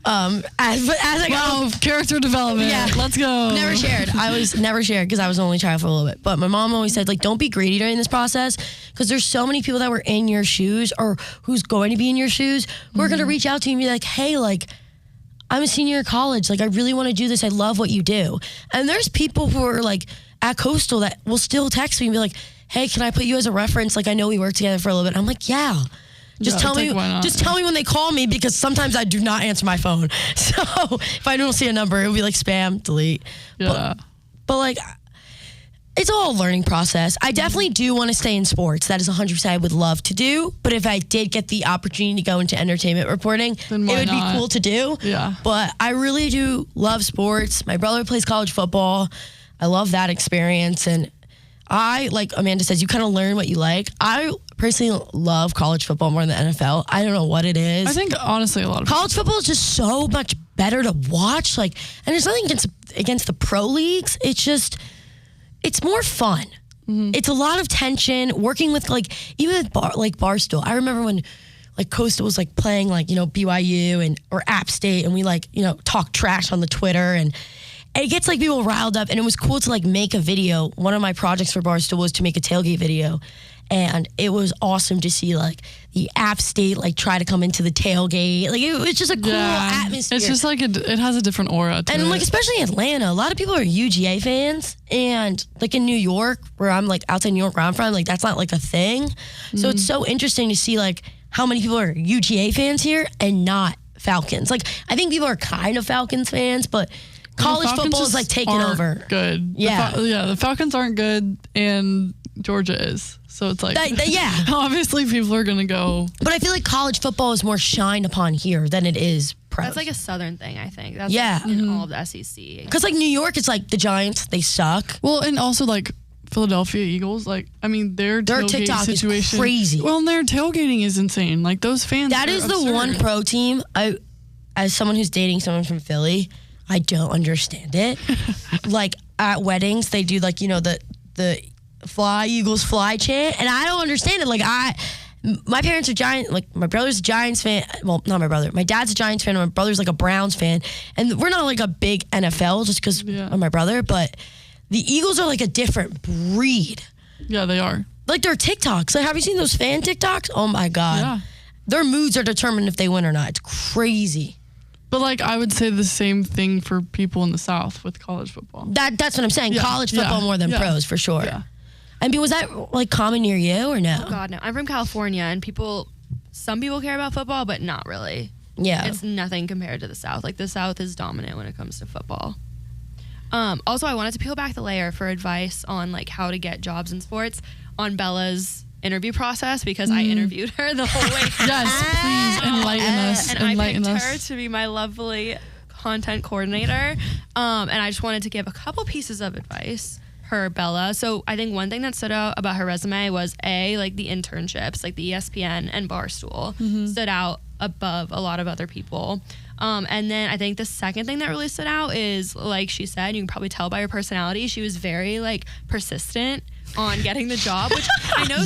as I Wow, character development. Yeah. Let's go. Never shared. I was never shared because I was the only child for a little bit. But my mom always said, like, don't be greedy during this process, because there's so many people that were in your shoes, or who's going to be in your shoes, who are going to reach out to you and be like, hey, like, I'm a senior in college. Like, I really want to do this. I love what you do. And there's people who are, like, at Coastal that will still text me and be like, hey, can I put you as a reference? Like, I know we worked together for a little bit. I'm like, yeah. Just tell me when they call me, because sometimes I do not answer my phone. So if I don't see a number, it'll be like spam, delete. Yeah. But like, it's all a learning process. I definitely do want to stay in sports. That is 100% I would love to do. But if I did get the opportunity to go into entertainment reporting, it would be cool to do. Yeah. But I really do love sports. My brother plays college football. I love that experience. And I, like Amanda says, you kind of learn what you like. I personally love college football more than the NFL. I don't know what it is. I think, honestly, a lot of college football is just so much better to watch. Like, and there's nothing against the pro leagues. It's just, it's more fun. Mm-hmm. It's a lot of tension, working with, like, even with Barstool. I remember when, like, Coastal was, like, playing, like, you know, BYU or App State, and we, like, you know, talk trash on the Twitter, and it gets, like, people riled up, and it was cool to, like, make a video. One of my projects for Barstool was to make a tailgate video, and it was awesome to see, like, the App State, like, try to come into the tailgate. Like, it was just a cool atmosphere. It's just, like, it has a different aura to it. And, like, especially in Atlanta, a lot of people are UGA fans, and, like, in New York, where I'm, like, outside New York where I'm from, like, that's not, like, a thing. So it's so interesting to see, like, how many people are UGA fans here and not Falcons. Like, I think people are kind of Falcons fans, but college football is, like, taking over. Good. Yeah. The Falcons aren't good, and Georgia is. So it's like, yeah. Obviously people are going to go. But I feel like college football is more shined upon here than it is pros. That's like a Southern thing, I think. That's yeah. Like in all of the SEC. Because, like, New York, it's like the Giants, they suck. Well, and also, like, Philadelphia Eagles, like, I mean, their TikTok situation is crazy. Well, and their tailgating is insane. Like, those fans That is absurd. The one pro team, as someone who's dating someone from Philly, I don't understand it. Like, at weddings, they do, like, you know, the fly, Eagles fly chant, and I don't understand it. Like, my parents are Giants, like, my brother's a Giants fan. Well, not my brother. My dad's a Giants fan, and my brother's, like, a Browns fan. And we're not, like, a big NFL just because of my brother, but the Eagles are, like, a different breed. Yeah, they are. Like, their TikToks. Like, have you seen those fan TikToks? Oh, my God. Yeah. Their moods are determined if they win or not. It's crazy. But, like, I would say the same thing for people in the South with college football. That's what I'm saying. Yeah. College football more than pros, for sure. Yeah. And was that, like, common near you or no? Oh, God, no. I'm from California, and some people care about football, but not really. Yeah. It's nothing compared to the South. Like, the South is dominant when it comes to football. Also, I wanted to peel back the layer for advice on, like, how to get jobs in sports on Bella's interview process, because I interviewed her the whole way. Yes, please enlighten us. And I picked her to be my lovely content coordinator. And I just wanted to give a couple pieces of advice for Bella. So I think one thing that stood out about her resume was like the internships, like the ESPN and Barstool stood out above a lot of other people. And then I think the second thing that really stood out is, like she said, you can probably tell by her personality, she was very, like, persistent on getting the job, which I know,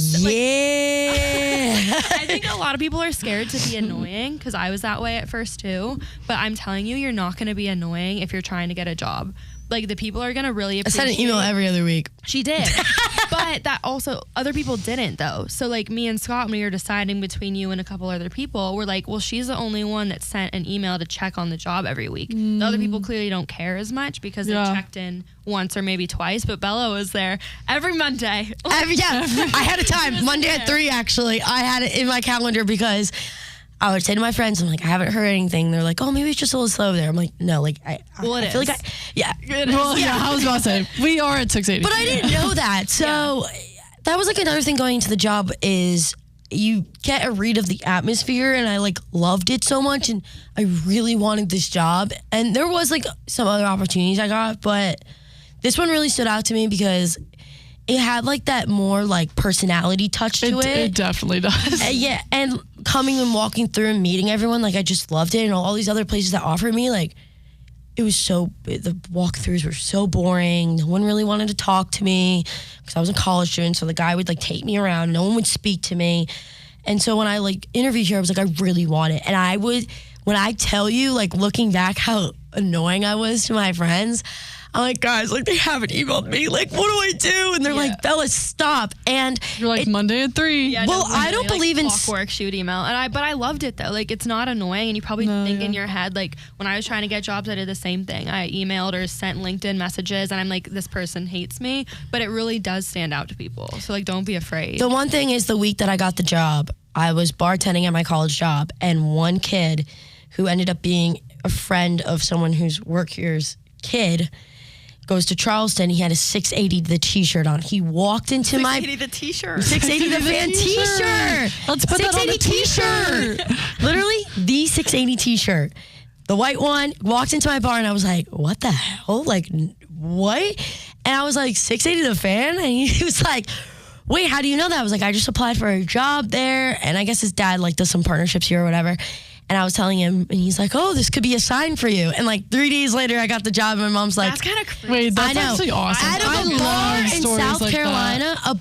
I think a lot of people are scared to be annoying, because I was that way at first too, but I'm telling you, you're not going to be annoying if you're trying to get a job. like the people are gonna really I appreciate. sent an email every other week. She did. But that also, other people didn't though. So like me and Scott, when we were deciding between you and a couple other people, we're like, well, she's the only one that sent an email to check on the job every week. The other people clearly don't care as much because they checked in once or maybe twice, but Bella was there every Monday. I had a time, Monday at 3 actually. I had it in my calendar because I would say to my friends, I'm like, I haven't heard anything. They're like, oh, maybe it's just a little slow there. I'm like, no, like, I feel like I was about to say, we are at 680. But I didn't know that. So that was like another thing going into the job is you get a read of the atmosphere, and I like loved it so much, and I really wanted this job. And there was like some other opportunities I got, but this one really stood out to me because it had like that more like personality touch to it. It definitely does. Yeah, and coming and walking through and meeting everyone, like I just loved it. And all these other places that offered me, like it was the walkthroughs were so boring. No one really wanted to talk to me because I was a college student. So the guy would like take me around. No one would speak to me. And so when I like interviewed here, I was like, I really want it. And when I tell you, like looking back how annoying I was to my friends, I'm like, guys, like they haven't emailed me. Like, what do I do? And they're like, Bella, stop. And you're like, Monday at 3. Yeah, well, I don't believe in clockwork shoot email, but I loved it though. Like, it's not annoying, and you probably think in your head, like when I was trying to get jobs, I did the same thing. I emailed or sent LinkedIn messages, and I'm like, this person hates me, but it really does stand out to people. So like, don't be afraid. The one thing is, the week that I got the job, I was bartending at my college job, and one kid who ended up being a friend of someone who's work here's kid goes to Charleston. He had a 680 the t-shirt on. He walked into 680 the t-shirt. 680 the fan t-shirt. Let's put that on the t-shirt. Literally the 680 t-shirt. The white one. Walked into my bar and I was like, what the hell? Like, what? And I was like, 680 the fan? And he was like, wait, how do you know that? I was like, I just applied for a job there. And I guess his dad like does some partnerships here or whatever. And I was telling him, and he's like, oh, this could be a sign for you. And like 3 days later, I got the job, and my mom's like, that's kind of crazy. Wait, that's actually awesome. Out of a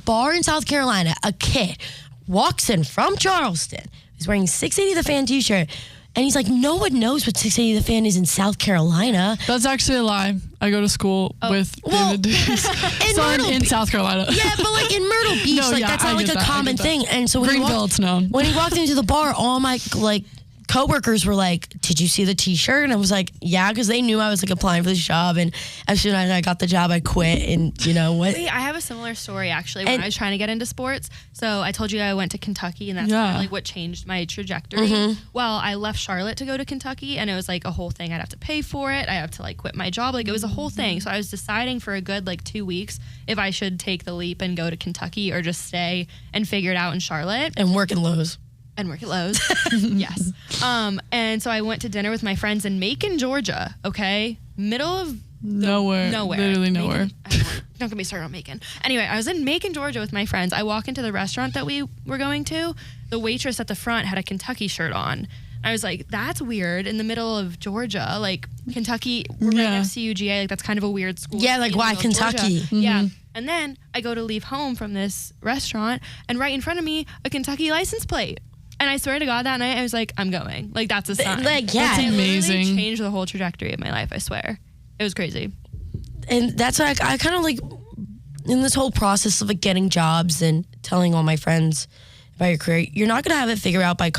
bar in South Carolina, a kid walks in from Charleston. He's wearing 680 the fan t-shirt. And he's like, no one knows what 680 the fan is in South Carolina. That's actually a lie. I go to school with David in South Carolina. Yeah, but like in Myrtle Beach, that's not like a common thing. And so Greenville, it's known. When he walked into the bar, all my like coworkers were like, did you see the t-shirt? And I was like, yeah, because they knew I was like applying for this job, and as soon as I got the job, I quit. And you know what? Wait, I have a similar story actually when I was trying to get into sports. So I told you I went to Kentucky, and that's kind of like what changed my trajectory. Well, I left Charlotte to go to Kentucky, and it was like a whole thing. I'd have to pay for it. I have to like quit my job. Like it was a whole thing. So I was deciding for a good like 2 weeks if I should take the leap and go to Kentucky or just stay and figure it out in Charlotte. And work in Lowe's. And work at Lowe's. Yes. And so I went to dinner with my friends in Macon, Georgia. Okay. Middle of nowhere. Literally nowhere. Don't get me started on Macon. Anyway, I was in Macon, Georgia with my friends. I walk into the restaurant that we were going to. The waitress at the front had a Kentucky shirt on. I was like, that's weird in the middle of Georgia. Like Kentucky, we're right next to UGA. Like that's kind of a weird school. Yeah, like why Kentucky? Yeah. And then I go to leave home from this restaurant, and right in front of me, a Kentucky license plate. And I swear to God, that night I was like, I'm going. Like that's a sign. Like yeah, that's amazing. It changed the whole trajectory of my life. I swear, it was crazy. And that's like I kind of like in this whole process of like getting jobs and telling all my friends about your career. You're not gonna have it figured out by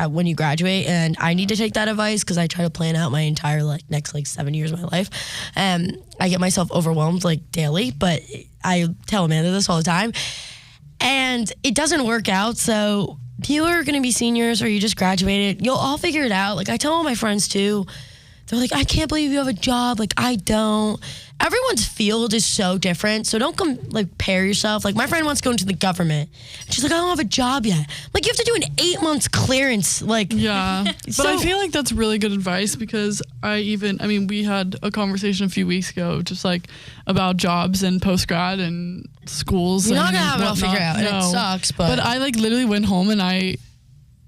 when you graduate. And I need to take that advice because I try to plan out my entire next 7 years of my life. I get myself overwhelmed daily, but I tell Amanda this all the time, and it doesn't work out. So people are going to be seniors or you just graduated, you'll all figure it out. Like I tell all my friends too, they're like, I can't believe you have a job. Like I don't. Everyone's field is so different. So don't compare yourself. Like my friend wants to go into the government. She's like, I don't have a job yet. Like you have to do an 8 months clearance. Yeah. But I feel like that's really good advice because we had a conversation a few weeks ago just about jobs and post-grad and schools. You're not going to have it all figured out. And it sucks. But I literally went home and I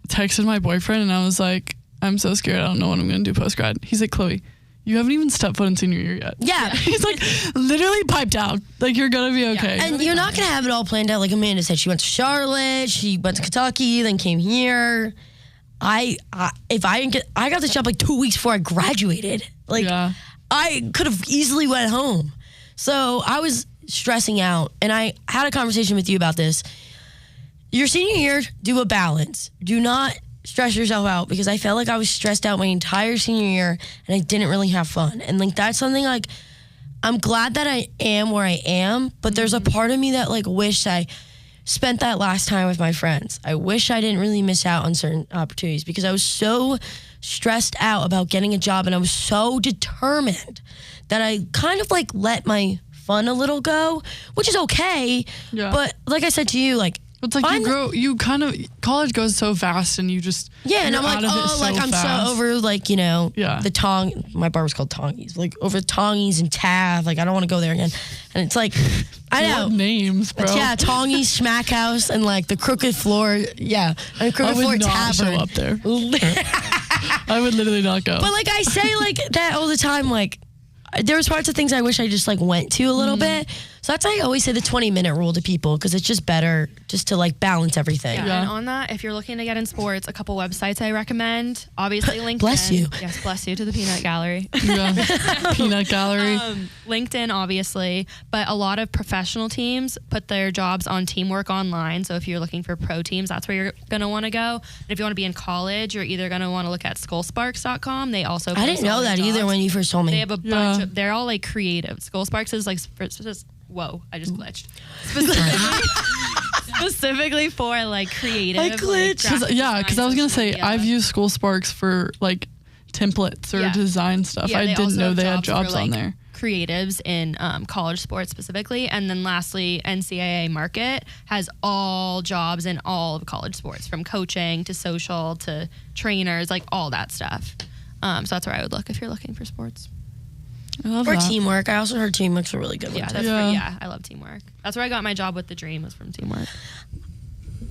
texted my boyfriend and I was like, I'm so scared. I don't know what I'm going to do post-grad. He's like, Chloe, you haven't even stepped foot in senior year yet. Yeah. He's like, literally piped out. You're going to be okay. Yeah. And you're not going to have it all planned out. Like Amanda said, she went to Charlotte, she went to Kentucky, then came here. I got this job 2 weeks before I graduated. I could have easily went home. So I was stressing out, and I had a conversation with you about this. Your senior year, do a balance. Do not stress yourself out, because I felt like I was stressed out my entire senior year and I didn't really have fun. And like that's something like I'm glad that I am where I am, but there's a part of me that like wish I spent that last time with my friends. I wish I didn't really miss out on certain opportunities, because I was so stressed out about getting a job and I was so determined that I kind of like let my fun a little go, which is okay. Yeah. But like I said to you, like It's like you kind of, college goes so fast and you just, and I'm like, I'm fast. so over like, the my bar was called Tongies, like over Tongies and Tav, like I don't want to go there again. And it's like, I know. What names, bro. Yeah, Tongies, Smack House, and like the Crooked Floor, and Crooked Floor not Tavern. show up there. I would literally not go. But like I say like that all the time, like there was parts of things I wish I just like went to a little bit. So that's why I always say the 20-minute rule to people, because it's just better just to like balance everything. Yeah, and on that, if you're looking to get in sports, a couple websites I recommend. Obviously, LinkedIn. Bless you. Yes, bless you to the peanut gallery. Yeah. Peanut gallery. LinkedIn, obviously, but a lot of professional teams put their jobs on Teamwork Online. So if you're looking for pro teams, that's where you're going to want to go. And if you want to be in college, you're either going to want to look at skullsparks.com. They also I didn't know that jobs. either when you first told me. They have a bunch of, they're all like creative. Skullsparks is like, whoa, I just glitched. Specifically for like creative. I glitched. Because I was going to say, I've used School Sparks for like templates or design stuff. I didn't know they had jobs on there. Creatives in college sports specifically. And then lastly, NCAA Market has all jobs in all of college sports, from coaching to social to trainers, like all that stuff. So that's where I would look if you're looking for sports. I love or that. Teamwork. I also heard Teamwork's a really good one. I love Teamwork. That's where I got my job with The Dream, was from Teamwork.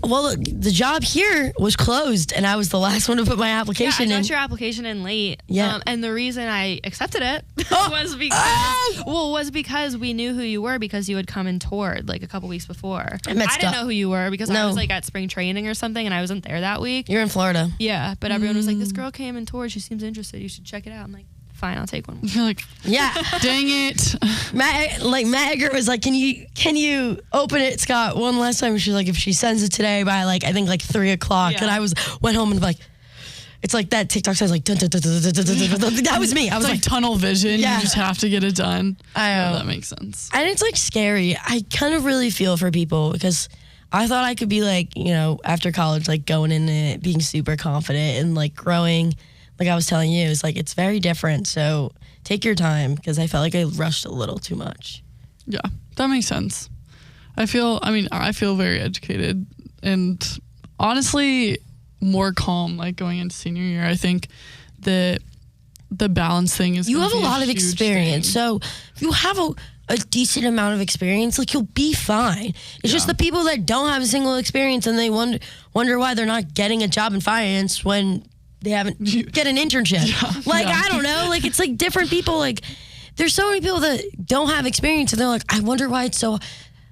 Well, look, the job here was closed, and I was the last one to put my application in. I got your application in late. Yeah. And the reason I accepted it was because we knew who you were, because you had come and toured like a couple weeks before. I didn't know who you were because I was like at spring training or something, and I wasn't there that week. You're in Florida. Yeah, but everyone was like, this girl came and toured. She seems interested. You should check it out. I'm like, fine, I'll take one. You're like, yeah. Dang it. Matt Egger was like, can you open it, Scott, one last time? She's like, if she sends it today by like, I think like 3:00. Yeah. And I went home and like, it's like that TikTok says like, dun, dun, dun, dun, dun, dun, dun, dun. That was me. I was like tunnel vision. Yeah. You just have to get it done. I know. That makes sense. And it's like scary. I kind of really feel for people, because I thought I could be like, after college, like going in it, being super confident and like growing. Like I was telling you, it's like, it's very different. So take your time, because I felt like I rushed a little too much. Yeah, that makes sense. I feel very educated and honestly more calm, like going into senior year. I think that the balance thing is You have a be lot of huge experience. thing. So if you have a decent amount of experience, like you'll be fine. It's just the people that don't have a single experience and they wonder why they're not getting a job in finance when they haven't get an internship. I don't know. Like, it's like different people. Like, there's so many people that don't have experience, and they're like, I wonder why it's so.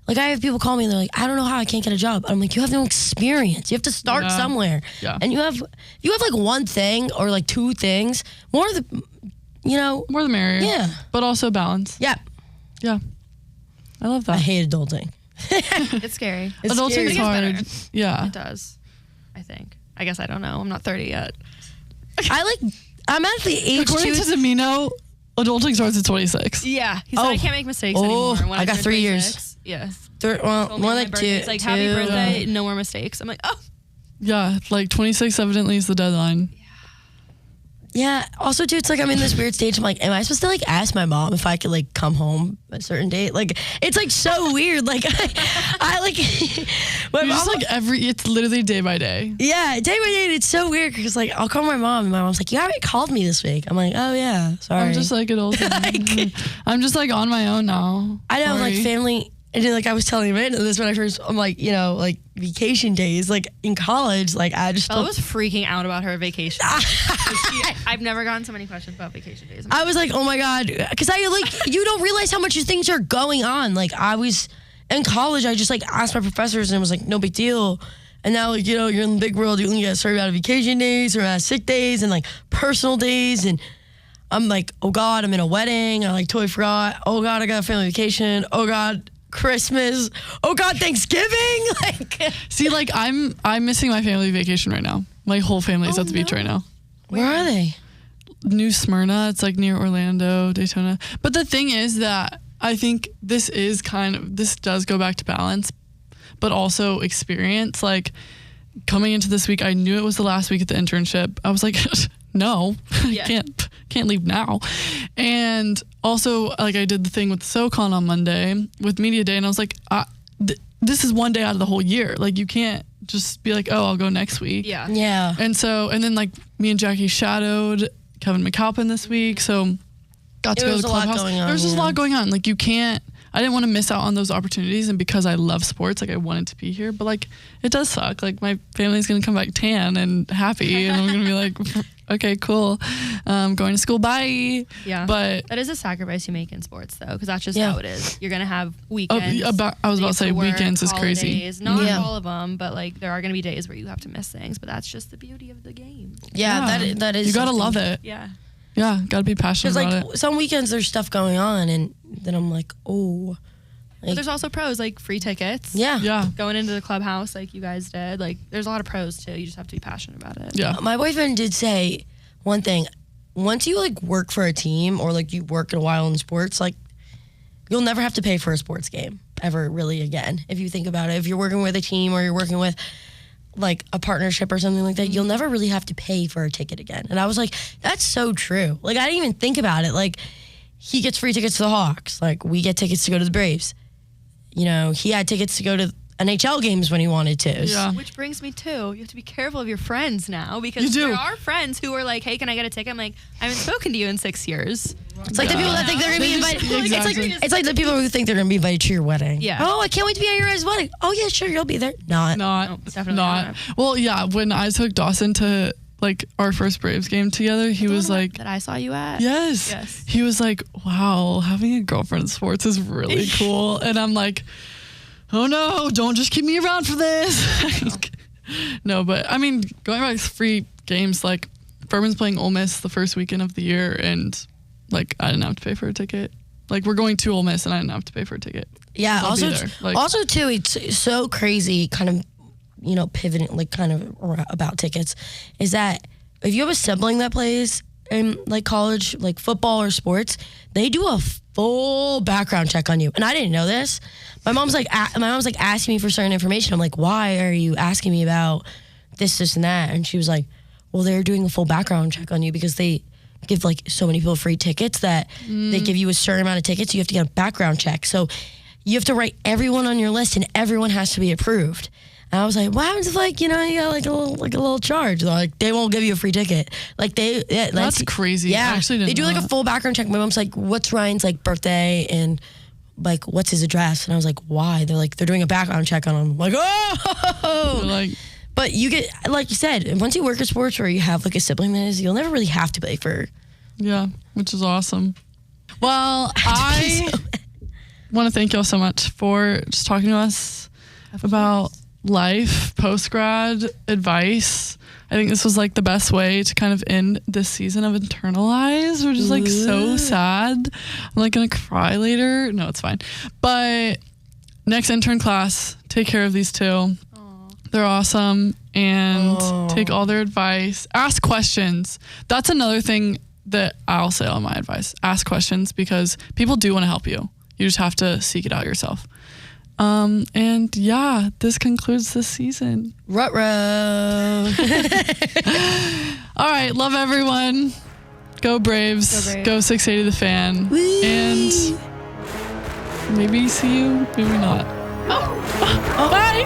Like, I have people call me and they're like, I don't know how I can't get a job. I'm like, you have no experience. You have to start somewhere. Yeah. And you have like one thing or like two things. More the merrier. Yeah. But also balance. Yeah. Yeah. I love that. I hate adulting. It's scary. Adulting is hard. Better. Yeah. It does. I think. I guess I don't know. I'm not 30 yet. I'm at the age According to Zamino, adulting starts at 26. Yeah. He said I can't make mistakes anymore. When I got turned 3 26, years. Yeah. More Told me on my like birthday, 2. It's like, happy birthday, no more mistakes. I'm like, oh. Yeah, like 26 evidently is the deadline. Yeah. Also, too, it's like I'm in this weird stage. I'm like, am I supposed to like ask my mom if I could like come home a certain date? Like, it's like so weird. Like, I like. My You're mom, just like it's literally day by day. Yeah, day by day. It's so weird because like I'll call my mom and my mom's like, you haven't called me this week. I'm like, oh yeah, sorry. I'm just like adulting. I'm just like on my own now. I know, Sorry. like family. And then, like I was telling Amanda this when I first, I'm like, like vacation days, like in college, like I just. Bella was freaking out about her vacation. I've never gotten so many questions about vacation days. I was like, oh my God. Because you don't realize how much things are going on. Like I was in college, I just like asked my professors and it was like, no big deal. And now, like, you're in the big world, you only get to serve out of vacation days or sick days and like personal days. And I'm like, oh God, I'm in a wedding. I like totally forgot. Oh God, I got a family vacation. Oh God, Christmas. Oh God, Thanksgiving. Like, See, like I'm missing my family vacation right now. My whole family is at the beach right now. where are they? New Smyrna. It's like near Orlando, Daytona. But the thing is that I think this does go back to balance, but also experience. Like coming into this week, I knew it was the last week of the internship. I was like, no, Yeah. can't leave now. And also, like I did the thing with SoCon on Monday with Media Day, and I was like, this is one day out of the whole year. Like you can't just be like, oh, I'll go next week. Yeah. Yeah. And then like me and Jackie shadowed Kevin McAlpin this week, so got to go to the was a lot clubhouse. going on, There's just a yeah. lot going on. Like you can't. I didn't want to miss out on those opportunities, and because I love sports, like I wanted to be here. But like it does suck. Like my family's gonna come back tan and happy, and I'm gonna be like, okay, cool, going to school, bye. Yeah. But that is a sacrifice you make in sports, though, because that's just Yeah. how it is. You're going to have weekends. I was about to you say have work, weekends is crazy. holidays. Not Yeah. all of them, but like there are going to be days where you have to miss things. But that's just the beauty of the game. Yeah, that is. You gotta something. love it. Yeah. Yeah, gotta be passionate Because about like it. some weekends there's stuff going on, and then I'm like, oh, But there's also pros, like free tickets. yeah. Yeah, Going into the clubhouse like you guys did. Like there's a lot of pros, too. You just have to be passionate about it. yeah. My boyfriend did say one thing. Once you like work for a team or like you work a while in sports, like you'll never have to pay for a sports game ever really again. If you think about it, if you're working with a team or you're working with like a partnership or something like that, you'll never really have to pay for a ticket again. And I was like, that's so true. Like I didn't even think about it. Like he gets free tickets to the Hawks. Like we get tickets to go to the Braves. You know, he had tickets to go to NHL games when he wanted to. Yeah. Which brings me to, you have to be careful of your friends now, because You do. there are friends who are like, hey, can I get a ticket? I'm like, I haven't spoken to you in 6 years. It's like the people that think they're gonna be invited. Exactly. It's like the people who think they're gonna be invited to your wedding. Yeah. Oh, I can't wait to be at your guys' wedding. Oh yeah, sure, you'll be there. Not. Not, definitely not. not. Well, yeah. When I took Dawson to like our first Braves game together, he was like, that I saw you at. yes. Yes. He was like, wow, having a girlfriend in sports is really cool. And I'm like, oh no, don't just keep me around for this. No, but I mean, going back to free games, like Furman's playing Ole Miss the first weekend of the year, and like I didn't have to pay for a ticket. Like we're going to Ole Miss, and I didn't have to pay for a ticket. Yeah. I'll Also, be there. Like- also too, it's so crazy. Kind of, you know, pivoting like kind of about tickets is that if you have a sibling that plays in like college, like football or sports, they do a full background check on you. And I didn't know this. My mom's like asking me for certain information. I'm like, why are you asking me about this, and that? And she was like, well, they're doing a full background check on you because they give like so many people free tickets that they give you a certain amount of tickets. You have to get a background check. So you have to write everyone on your list, and everyone has to be approved. And I was like, what happens if like, you know, you got like a little charge? They're like, they won't give you a free ticket. Like That's crazy. Yeah. I actually didn't they do know like a that. full background check. My mom's like, what's Ryan's like birthday and like what's his address? And I was like, why? They're like, they're doing a background check on him. I'm like, oh, Like, but you get, like you said, once you work at sports or you have like a sibling that is, you'll never really have to pay for. yeah, which is awesome. Well, I want to thank y'all so much for just talking to us about life, post-grad advice. I think this was like the best way to kind of end this season of Internalized. We're just like so sad. I'm like gonna cry later. No, it's fine. But next intern class, take care of these two. They're awesome, and take all their advice. Ask questions. That's another thing that I'll say on my advice. Ask questions, because people do want to help you. You just have to seek it out yourself. And yeah, this concludes this season. Ruh-roh. All right, love everyone. Go Braves. Go Braves. Go 680 the fan. And maybe see you, maybe not. Bye.